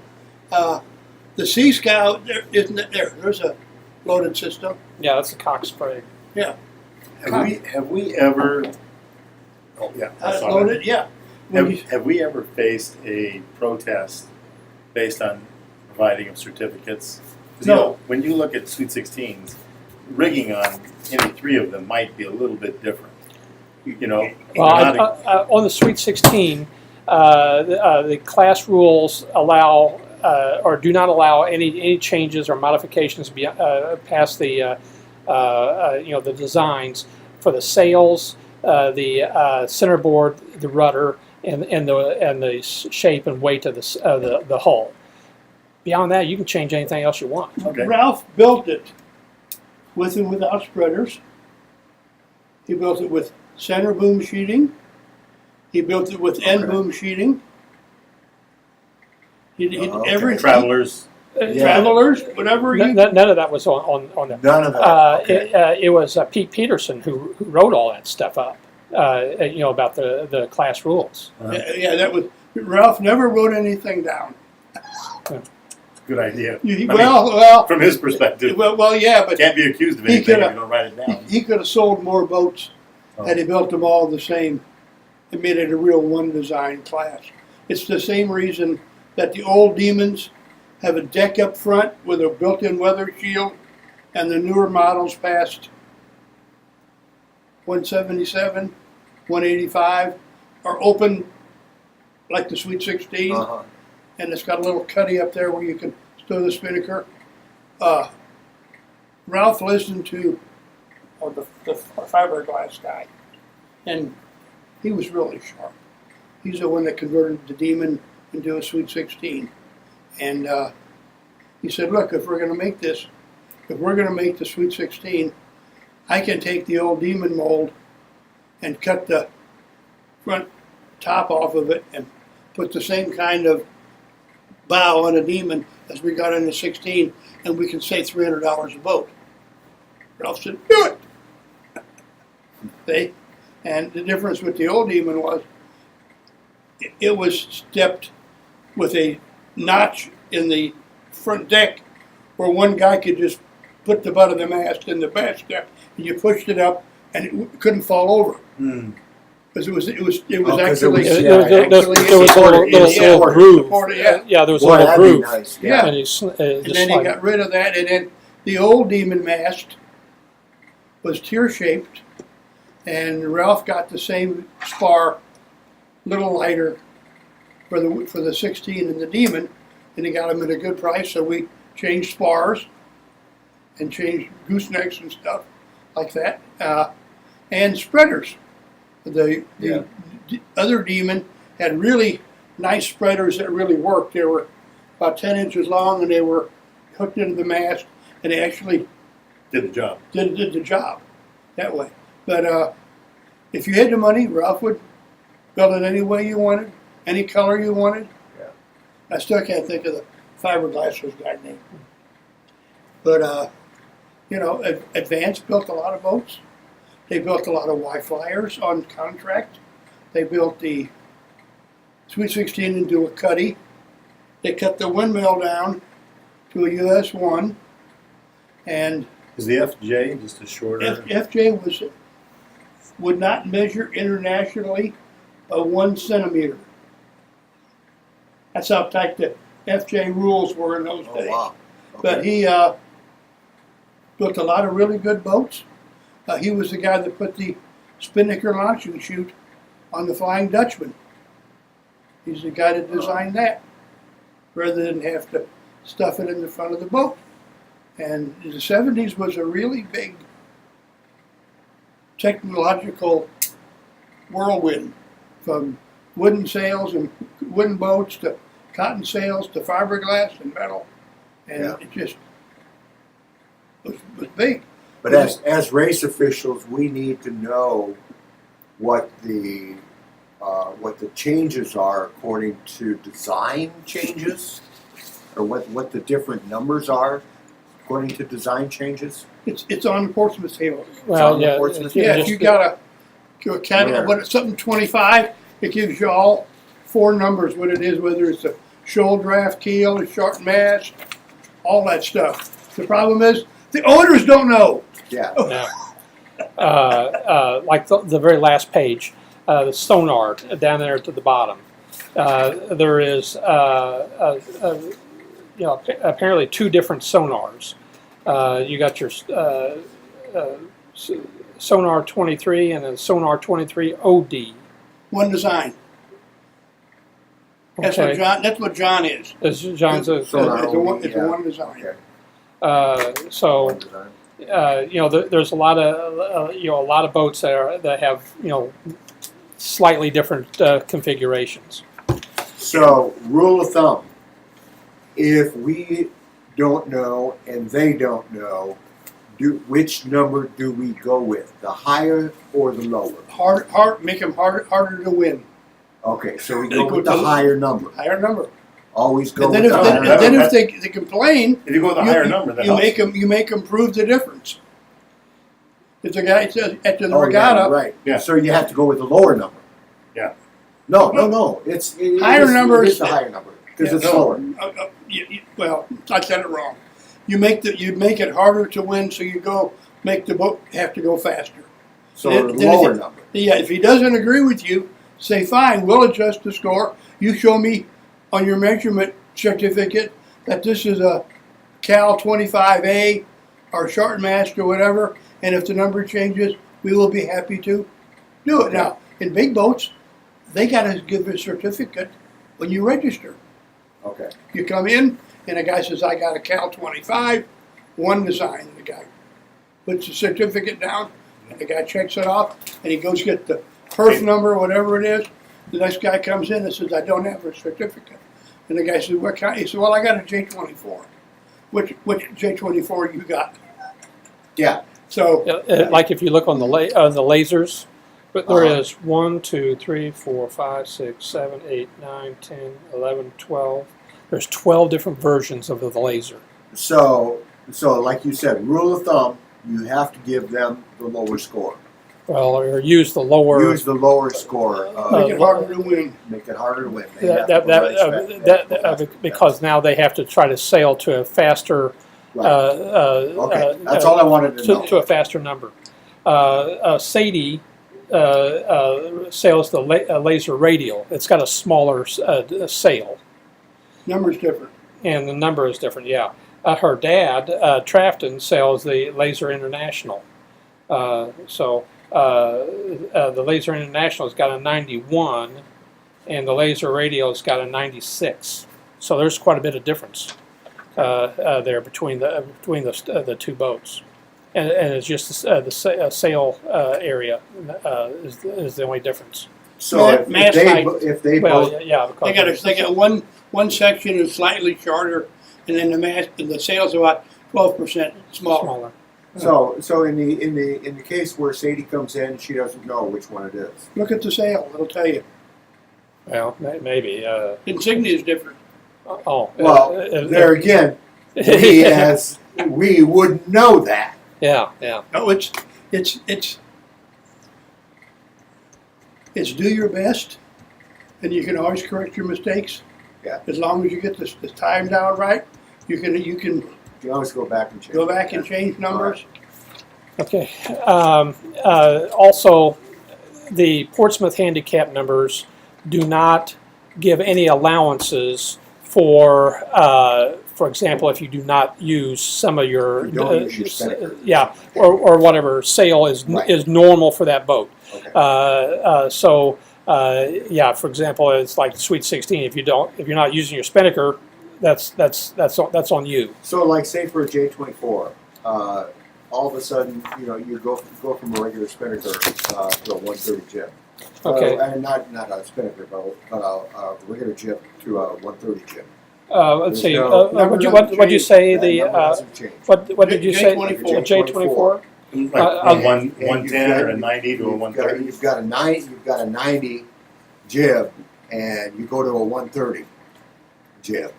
The Sea Scout there isn't it there. There's a loaded system. Yeah, that's the Cox Sprague. Have we ever? Oh yeah, I saw that. Loaded, yeah. When you- Have we ever faced a protest based on providing of certificates? 'Cause, No. you know, when you look at Sweet 16s, rigging on any three of them might be a little bit different. You know, Well, they're not- on the Sweet 16, the class rules allow or do not allow any changes or modifications past the the designs for the sails, the centerboard, the rudder, and the shape and weight of the hull. Beyond that, you can change anything else you want. okay. Ralph built it with and without spreaders. He built it with center boom sheeting. He built it with end Okay. boom sheeting. He did Okay. everything. Travelers. Travelers, whatever you. None of that was on that. None of that. Okay. It was Pete Peterson who wrote all that stuff up. About the class rules. Yeah, that was. Ralph never wrote anything down. Good idea. From his perspective, Yeah, but can't be accused of He anything if coulda- you don't write it down. he could have sold more boats had he built them all the same and made it a real one design class. It's the same reason that the old Demons have a deck up front with a built-in weather shield, and the newer models past 177, 185 are open like the Sweet 16, Uh-huh. and it's got a little cuddy up there where you can stow the spinnaker. Ralph listened to the fiberglass guy, and he was really sharp. He's the one that converted the Demon into a Sweet 16. And he said, look, if we're going to make the Sweet 16, I can take the old Demon mold and cut the front top off of it and put the same kind of bow on a Demon as we got in the 16, and we can save $300 a boat. Ralph said, do it. See? And the difference with the old Demon was it was stepped with a notch in the front deck where one guy could just put the butt of the mast in the basket, and you pushed it up, and it couldn't fall over. Hmm. Because it was Oh, 'cause it actually. was- There was a little supported. groove. Supported, yeah. Yeah, there was a Boy, little that'd be groove. nice, Yeah. And And just then he slide. got rid of that, and then the old Demon mast was tear-shaped, and Ralph got the same spar, little lighter, for the 16 and the Demon, and he got them at a good price, so we changed spars and changed goosenecks and stuff like that, and spreaders. The Yeah. other Demon had really nice spreaders that really worked. They were about 10 inches long, and they were hooked into the mast, and they actually Did the job. did the job that way. But if you had the money, Ralph would build it any way you wanted, any color you wanted. Yeah. I still can't think of the fiberglass guy's name. But you know, Advance built a lot of boats. They built a lot of Y-Flyers on contract. They built the Sweet 16 into a cuddy. They cut the windmill down to a US-1, and Is the FJ just a shorter? FJ would not measure internationally a 1 centimeter. That's how tight the FJ rules were in those Oh, days. wow. But Okay. he built a lot of really good boats. He was the guy that put the Spinnaker launching chute on the Flying Dutchman. He's the guy that designed that, rather than have to stuff it in the front of the boat. And the 70s was a really big technological whirlwind, from wooden sails and wooden boats to cotton sails to fiberglass and metal. And Yeah. it just was big. But as race officials, we need to know what the changes are according to design changes, or what the different numbers are according to design changes. It's on the Portsmouth table. Well, on the yeah, Portsmouth Yeah, if just- you got a catalog, Where? but it's something 25, it gives you all 4 numbers, what it is, whether it's a shoal draft keel, a short mast, all that stuff. The problem is, the owners don't know. Yeah. Yeah. Like the very last page, the sonar down there to the bottom. There is, apparently 2 different sonars. You got your sonar 23 and a sonar 23 OD. One design. That's Okay. what John is. This is John's. Sonar. It's a one design. Okay. So. One design. There's a lot of boats that have slightly different configurations. So, rule of thumb: if we don't know and they don't know, which number do we go with? The higher or the lower? Make them harder to win. Okay, so we They go go with the to- higher number. Higher number. Always go And then with if the they, higher and number. then if they complain, If you go with a higher number, that helps. you make them prove the difference. If the guy says at the Oh, regatta, yeah, right. Yeah. So you have to go with the lower number. Yeah. No. It Higher is- numbers- It is the higher number because Yeah, it's no. slower. well, I said it wrong. You make it harder to win, so you make the boat have to go faster. So Then- the then lower if it- number. Yeah, if he doesn't agree with you, say fine. We'll adjust the score. You show me on your measurement certificate that this is a Cal 25A or short mast or whatever, and if the number changes, we will be happy to do it. Now, in big boats, they got to give a certificate when you register. Okay. You come in, and a guy says, I got a Cal 25, one design. And the guy puts the certificate down, and the guy checks it off, and he goes get the perf number, whatever it is. The next guy comes in and says, I don't have a certificate. And the guy says, what kind? He said, well, I got a J24. Which J24 you got? Yeah. So, Like if you look on the lasers, but there Uh-huh. is 1, 2, 3, 4, 5, 6, 7, 8, 9, 10, 11, 12. There's 12 different versions of the laser. So like you said, rule of thumb: you have to give them the lower score. Well, or use the lower. use the lower score, Make it harder to win. make it harder to win. They have to provide spec- Because now they have to try to sail to a faster. Right. Okay, that's all I wanted to know. To a faster number. Sadie sails the laser radial. It's got a smaller sail, Number's different. and the number is different. Yeah, her dad Trafton sails the Laser International. So the Laser International's got a 91, and the Laser Radial's got a 96. So there's quite a bit of difference there between the two boats. And it's just the sail area is the only difference. So if Mass they, height. if they Well, both, yeah, because They got one section is slightly shorter, and then the sail's about 12% smaller. so in the case where Sadie comes in, she doesn't know which one it is. Look at the sail; it'll tell you. Well, maybe. Insignia is different. Well, There again, we wouldn't know that. Yeah. No, it's do your best, and you can always correct your mistakes. Yeah. As long as you get the time down right, you can You can always go back and change. go back and change numbers. Okay. Also, the Portsmouth handicap numbers do not give any allowances for example, if you do not use some of your, You don't use your spinnaker. yeah, or whatever sail is Right. is normal for that boat. Okay. Yeah, for example, it's like the Sweet 16. If you're not using your spinnaker, that's on you. So like say for a J24, all of a sudden, you go from a regular spinnaker to a 130 jib. Okay. And not a spinnaker, but a regular jib to a 130 jib. Let's see. number What'd you say? That The number doesn't change. what did you say? J24. J24. Like Uh, one And 110 or a 90 to a you've 130. You've got a 90 jib, and you go to a 130 jib.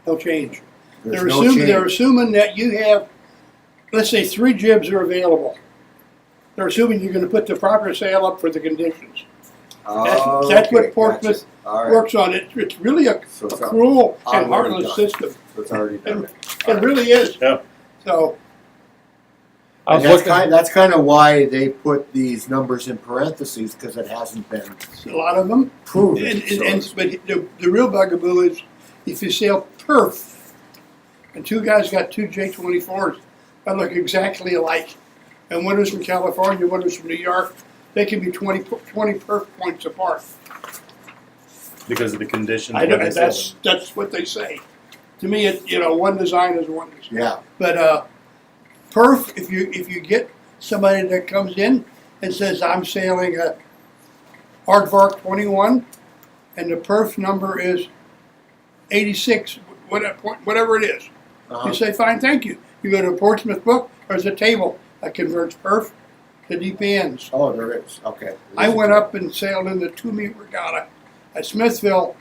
No change. There's They're no assuming they're change. assuming that you have, let's say, 3 jibs are available. They're assuming you're going to put the proper sail up for the conditions. That's what Okay, Portsmouth gotcha. All right. works on. It's really a So it's cruel and already heartless done. system. So it's already done. It really is. Yeah. So I was And looking. that's kind of why they put these numbers in parentheses, because it hasn't been a lot of them. proven. But the real bugaboo is if you sail perf, and 2 guys got 2 J24s that look exactly alike, and one is from California, one is from New York, they can be 20 perf points apart. Because of the conditions. I know, when they sail that's what they say. To me, one design is one design. Yeah. But perf, if you get somebody that comes in and says, I'm sailing a Aardvark 21, and the perf number is 86, whatever it is. Uh-huh. You say, fine, thank you. You go to a Portsmouth book, there's a table that converts perf to DPNs. Oh, there is. Okay. I went up and sailed in the 2-meet regatta at Smithville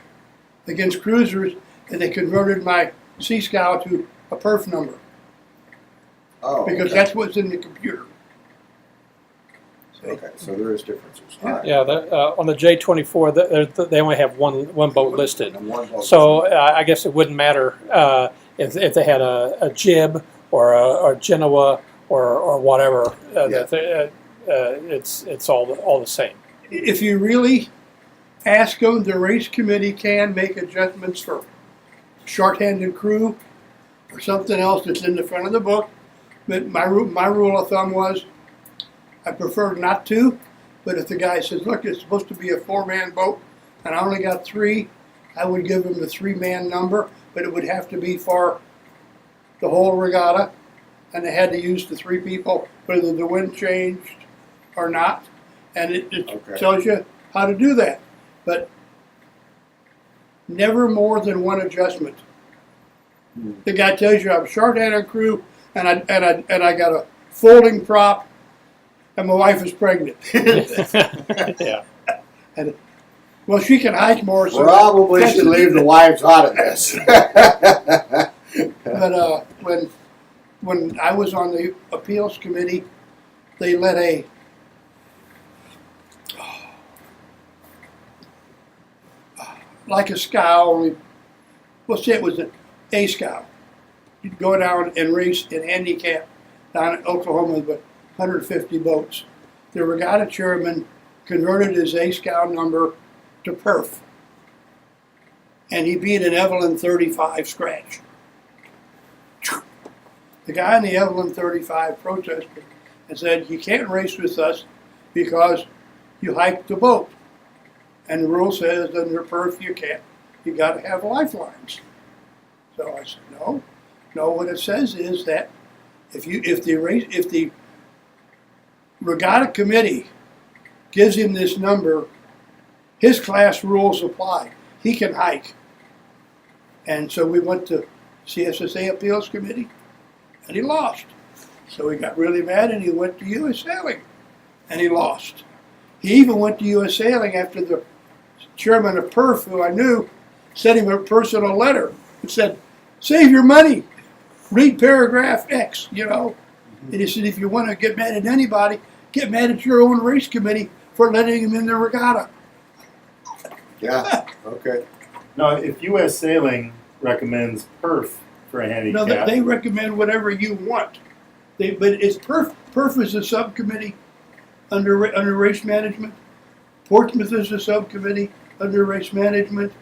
against cruisers, and they converted my Sea Scow to a perf number. Oh, Because okay. that's what's in the computer. See? Okay, so there is differences. All right. Yeah, on the J24, they only have one boat listed. And one vote. So I guess it wouldn't matter if they had a jib or a Genoa or whatever. It's all the same. If you really ask them, the race committee can make adjustments for shorthanded crew or something else that's in the front of the book. But my rule of thumb was I prefer not to. But if the guy says, look, it's supposed to be a 4-man boat and I only got 3, I would give him the 3-man number, but it would have to be for the whole regatta. And they had to use the 3 people, whether the wind changed or not. And it Okay. tells you how to do that. But never more than one adjustment. The guy tells you I'm short-handed crew, and I got a folding prop, and my wife is pregnant. Yeah. And well, she can hike more, so Probably should leave the wives out of this. But when I was on the appeals committee, they let a like a scow, only, we'll say it was a scow. You'd go down and race in handicap down in Oklahoma with 150 boats. The regatta chairman converted his A scow number to perf. And he beat an Evelyn 35 scratch. The guy in the Evelyn 35 protested and said, you can't race with us because you hiked the boat. And the rule says under perf you can't. You got to have lifelines. So I said, no. No, what it says is that if the regatta committee gives him this number, his class rules apply. He can hike. And so we went to CSSA Appeals Committee, and he lost. So he got really mad, and he went to U.S. Sailing, and he lost. He even went to U.S. Sailing after the chairman of PERF, who I knew, sent him a personal letter and said, save your money, read paragraph X, you know. And he said, if you want to get mad at anybody, get mad at your own race committee for letting him in the regatta. Yeah, okay. Now, if U.S. Sailing recommends perf for a No, handicap, they recommend whatever you want. But it's PERF. PERF is a subcommittee under race management. Portsmouth is a subcommittee under race management.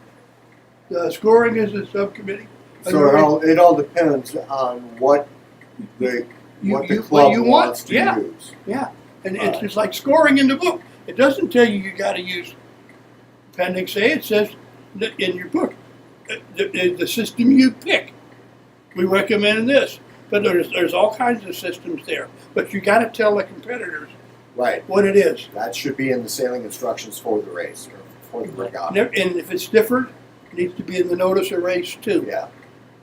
Scoring is a subcommittee. So it all depends on what the what club you wants want, to yeah. use. Yeah, and it's just like scoring in the book. It doesn't tell you got to use Appendix A. It says that in your book, the system you pick. We recommend this, but there's all kinds of systems there. But you got to tell the competitors Right. what it is. That should be in the sailing instructions for the race or for the regatta. And if it's different, it needs to be in the notice of race too. Yeah.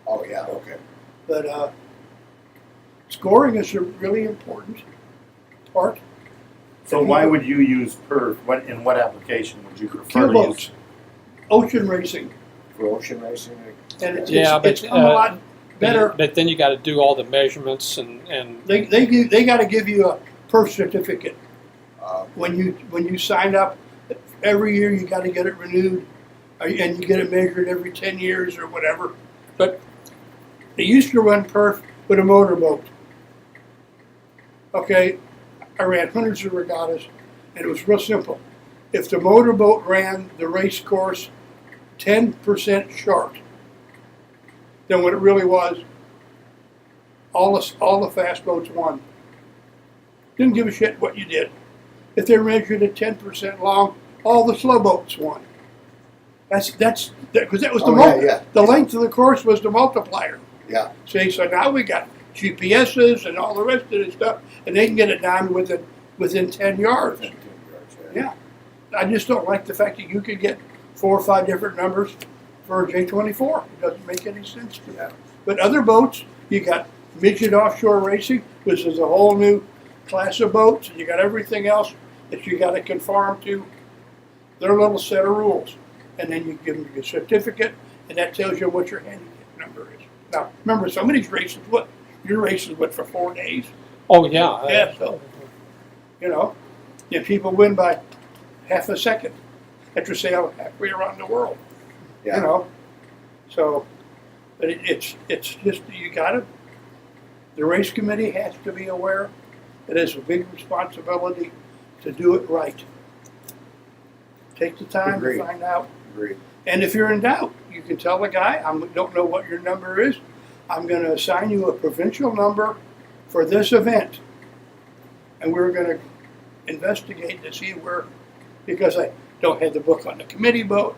Oh, yeah, okay. But scoring is a really important part. so why would you use perf? In what application would you prefer to use? Keelboats, ocean racing, For ocean racing, and it's come a lot better. But then you got to do all the measurements and They got to give you a perf certificate uh, when you sign up. Every year you got to get it renewed, and you get it measured every 10 years or whatever. But they used to run perf with a motorboat. Okay, I ran hundreds of regattas, and it was real simple. If the motorboat ran the race course 10% short than what it really was, all the fast boats won. Didn't give a shit what you did. If they measured it 10% long, all the slow boats won. That's because that was the length of the course was the multiplier. yeah. See, so now we got GPSs and all the rest of this stuff, and they can get it down within 10 yards. Yeah. I just don't like the fact that you could get 4 or 5 different numbers for a J24. It doesn't make any sense to that. But other boats, you got midget offshore racing, which is a whole new class of boats, and you got everything else that you got to conform to their little set of rules. And then you give them your certificate, and that tells you what your handicap number is. Now, remember, some of these races, your races went for 4 days. oh yeah, Yeah, so, you know, if people win by half a second after sailing halfway around the world, Yeah. you know. So, but it's just, the race committee has to be aware it is a big responsibility to do it right. Take the time Agreed. to find out. Agreed. And if you're in doubt, you can tell the guy, I don't know what your number is. I'm going to assign you a provincial number for this event. And we're going to investigate to see where, because I don't have the book on the committee boat,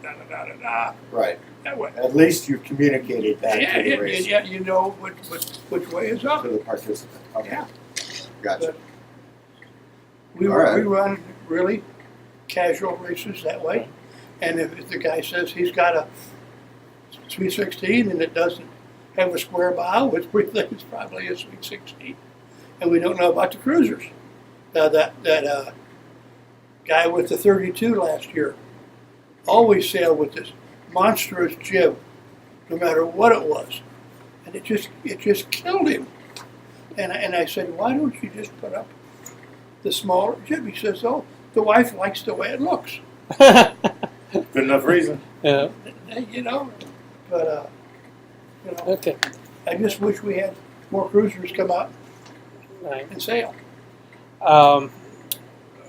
Right. that way. At least you've communicated that Yeah, to the race, yeah, you know which way is up. to the participant. Okay. Yeah. Gotcha. We All right. run really casual races that way. And if the guy says he's got a 316 and it doesn't have a square bow, which we think is probably a 316, and we don't know about the cruisers. That guy with the 32 last year always sailed with this monstrous jib, no matter what it was, and it just killed him. And I said, why don't you just put up the smaller jib? He says, oh, the wife likes the way it looks. Good enough reason. Yeah. You know, but, Okay. I just wish we had more cruisers come out Right. and sail.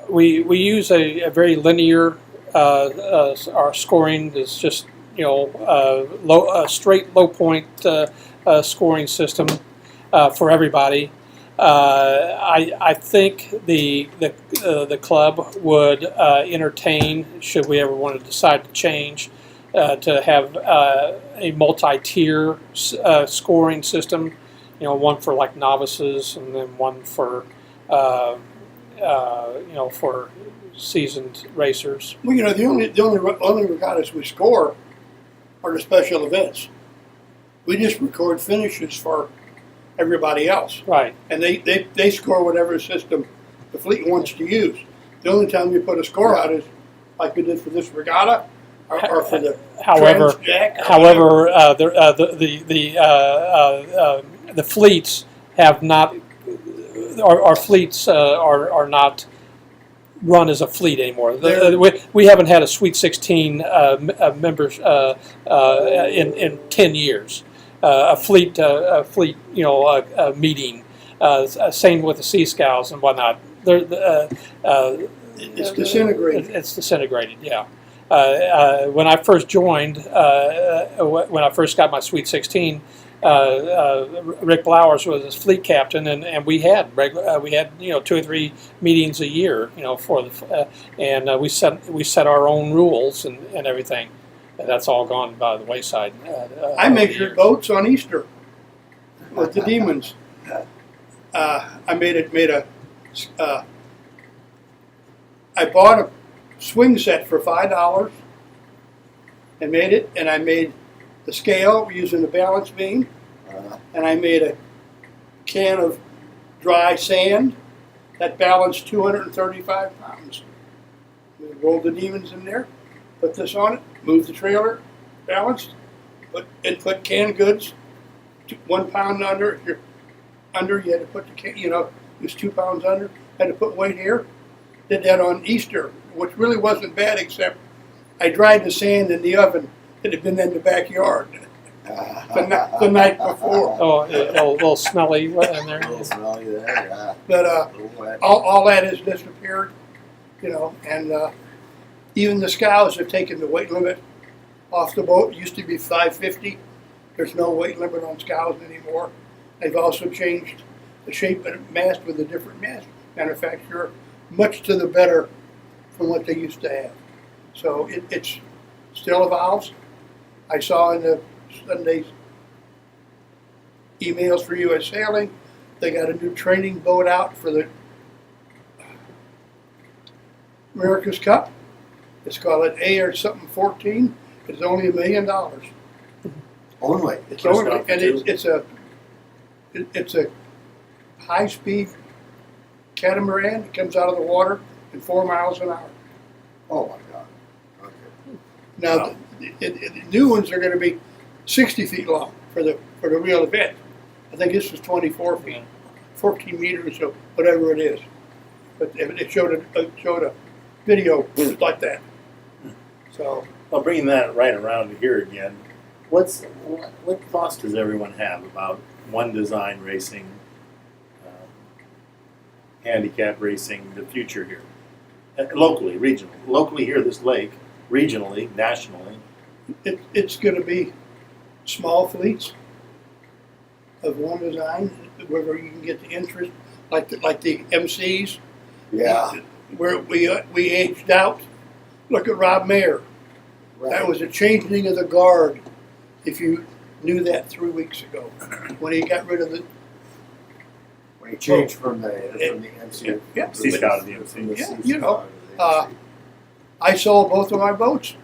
We use a very linear our scoring is just straight low point scoring system for everybody. I think the club would entertain, should we ever want to decide to change, to have a multi-tier scoring system. One for like novices, and then one for for seasoned racers. Well, the only regattas we score are the special events. We just record finishes for everybody else, Right. and they score whatever system the fleet wants to use. The only time you put a score out is like we did for this regatta, or for the However, Transjack or however, the fleets have not. Our fleets are not run as a fleet anymore. We haven't had a Sweet 16 members in 10 years. A fleet meeting. Same with the Sea Scouts and whatnot. it's disintegrated. It's disintegrated. Yeah. When I first joined, when I first got my Sweet 16. Rick Blowers was his fleet captain, and we had 2 or 3 meetings a year, for the and we set our own rules and everything. And that's all gone by the wayside. I measured boats on Easter with the demons. I bought a swing set for $5 and made it, and I made the scale using the balance beam, and I made a can of dry sand that balanced 235 pounds. We rolled the demons in there, put this on it, moved the trailer, balanced, put canned goods, 1 pound under. If you're under, you had to put the can, it was 2 pounds under. Had to put weight here. Did that on Easter, which really wasn't bad, except I dried the sand in the oven that had been in the backyard the night before. Oh, a little smelly in there. A little smelly there, yeah. But A little wet. all that has disappeared, and even the scows have taken the weight limit off the boat. It used to be 550. There's no weight limit on scows anymore. They've also changed the shape of the mast with a different mast manufacturer, much to the better from what they used to have. So it's still evolves. I saw in the Sunday's emails for U.S. Sailing, they got a new training boat out for the America's Cup. It's called an A or something 14. It's only $1 million. Only. It's First only, off, and too. it's a high-speed catamaran. It comes out of the water in 4 miles an hour. Oh my God. Okay. Now, Wow. the new ones are going to be 60 feet long for the real event. I think this was 24 feet, 14 meters, or whatever it is. But it showed a video like that. So Well, bringing that right around to here again, what thoughts does everyone have about one design racing, handicap racing, the future here? Locally, regionally. Locally here, this lake, regionally, nationally. it's going to be small fleets of one design, where you can get the interest, like the MCs. Yeah. Where we aged out. Look at Rob Mayer. Right. That was a changing of the guard, if you knew that 3 weeks ago, when he got rid of the. When he changed from the MC. Yeah. Sea Scout to the MC. From the Yeah, Sea you know, Scout to the MC. I sold both of my boats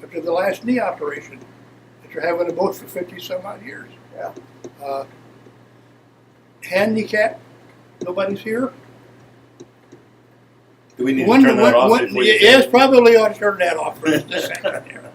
after the last knee operation, after having a boat for 50 some odd years. Yeah. Handicap, nobody's here. Do we need to turn that off before you yes, probably ought to turn that off for just a second there.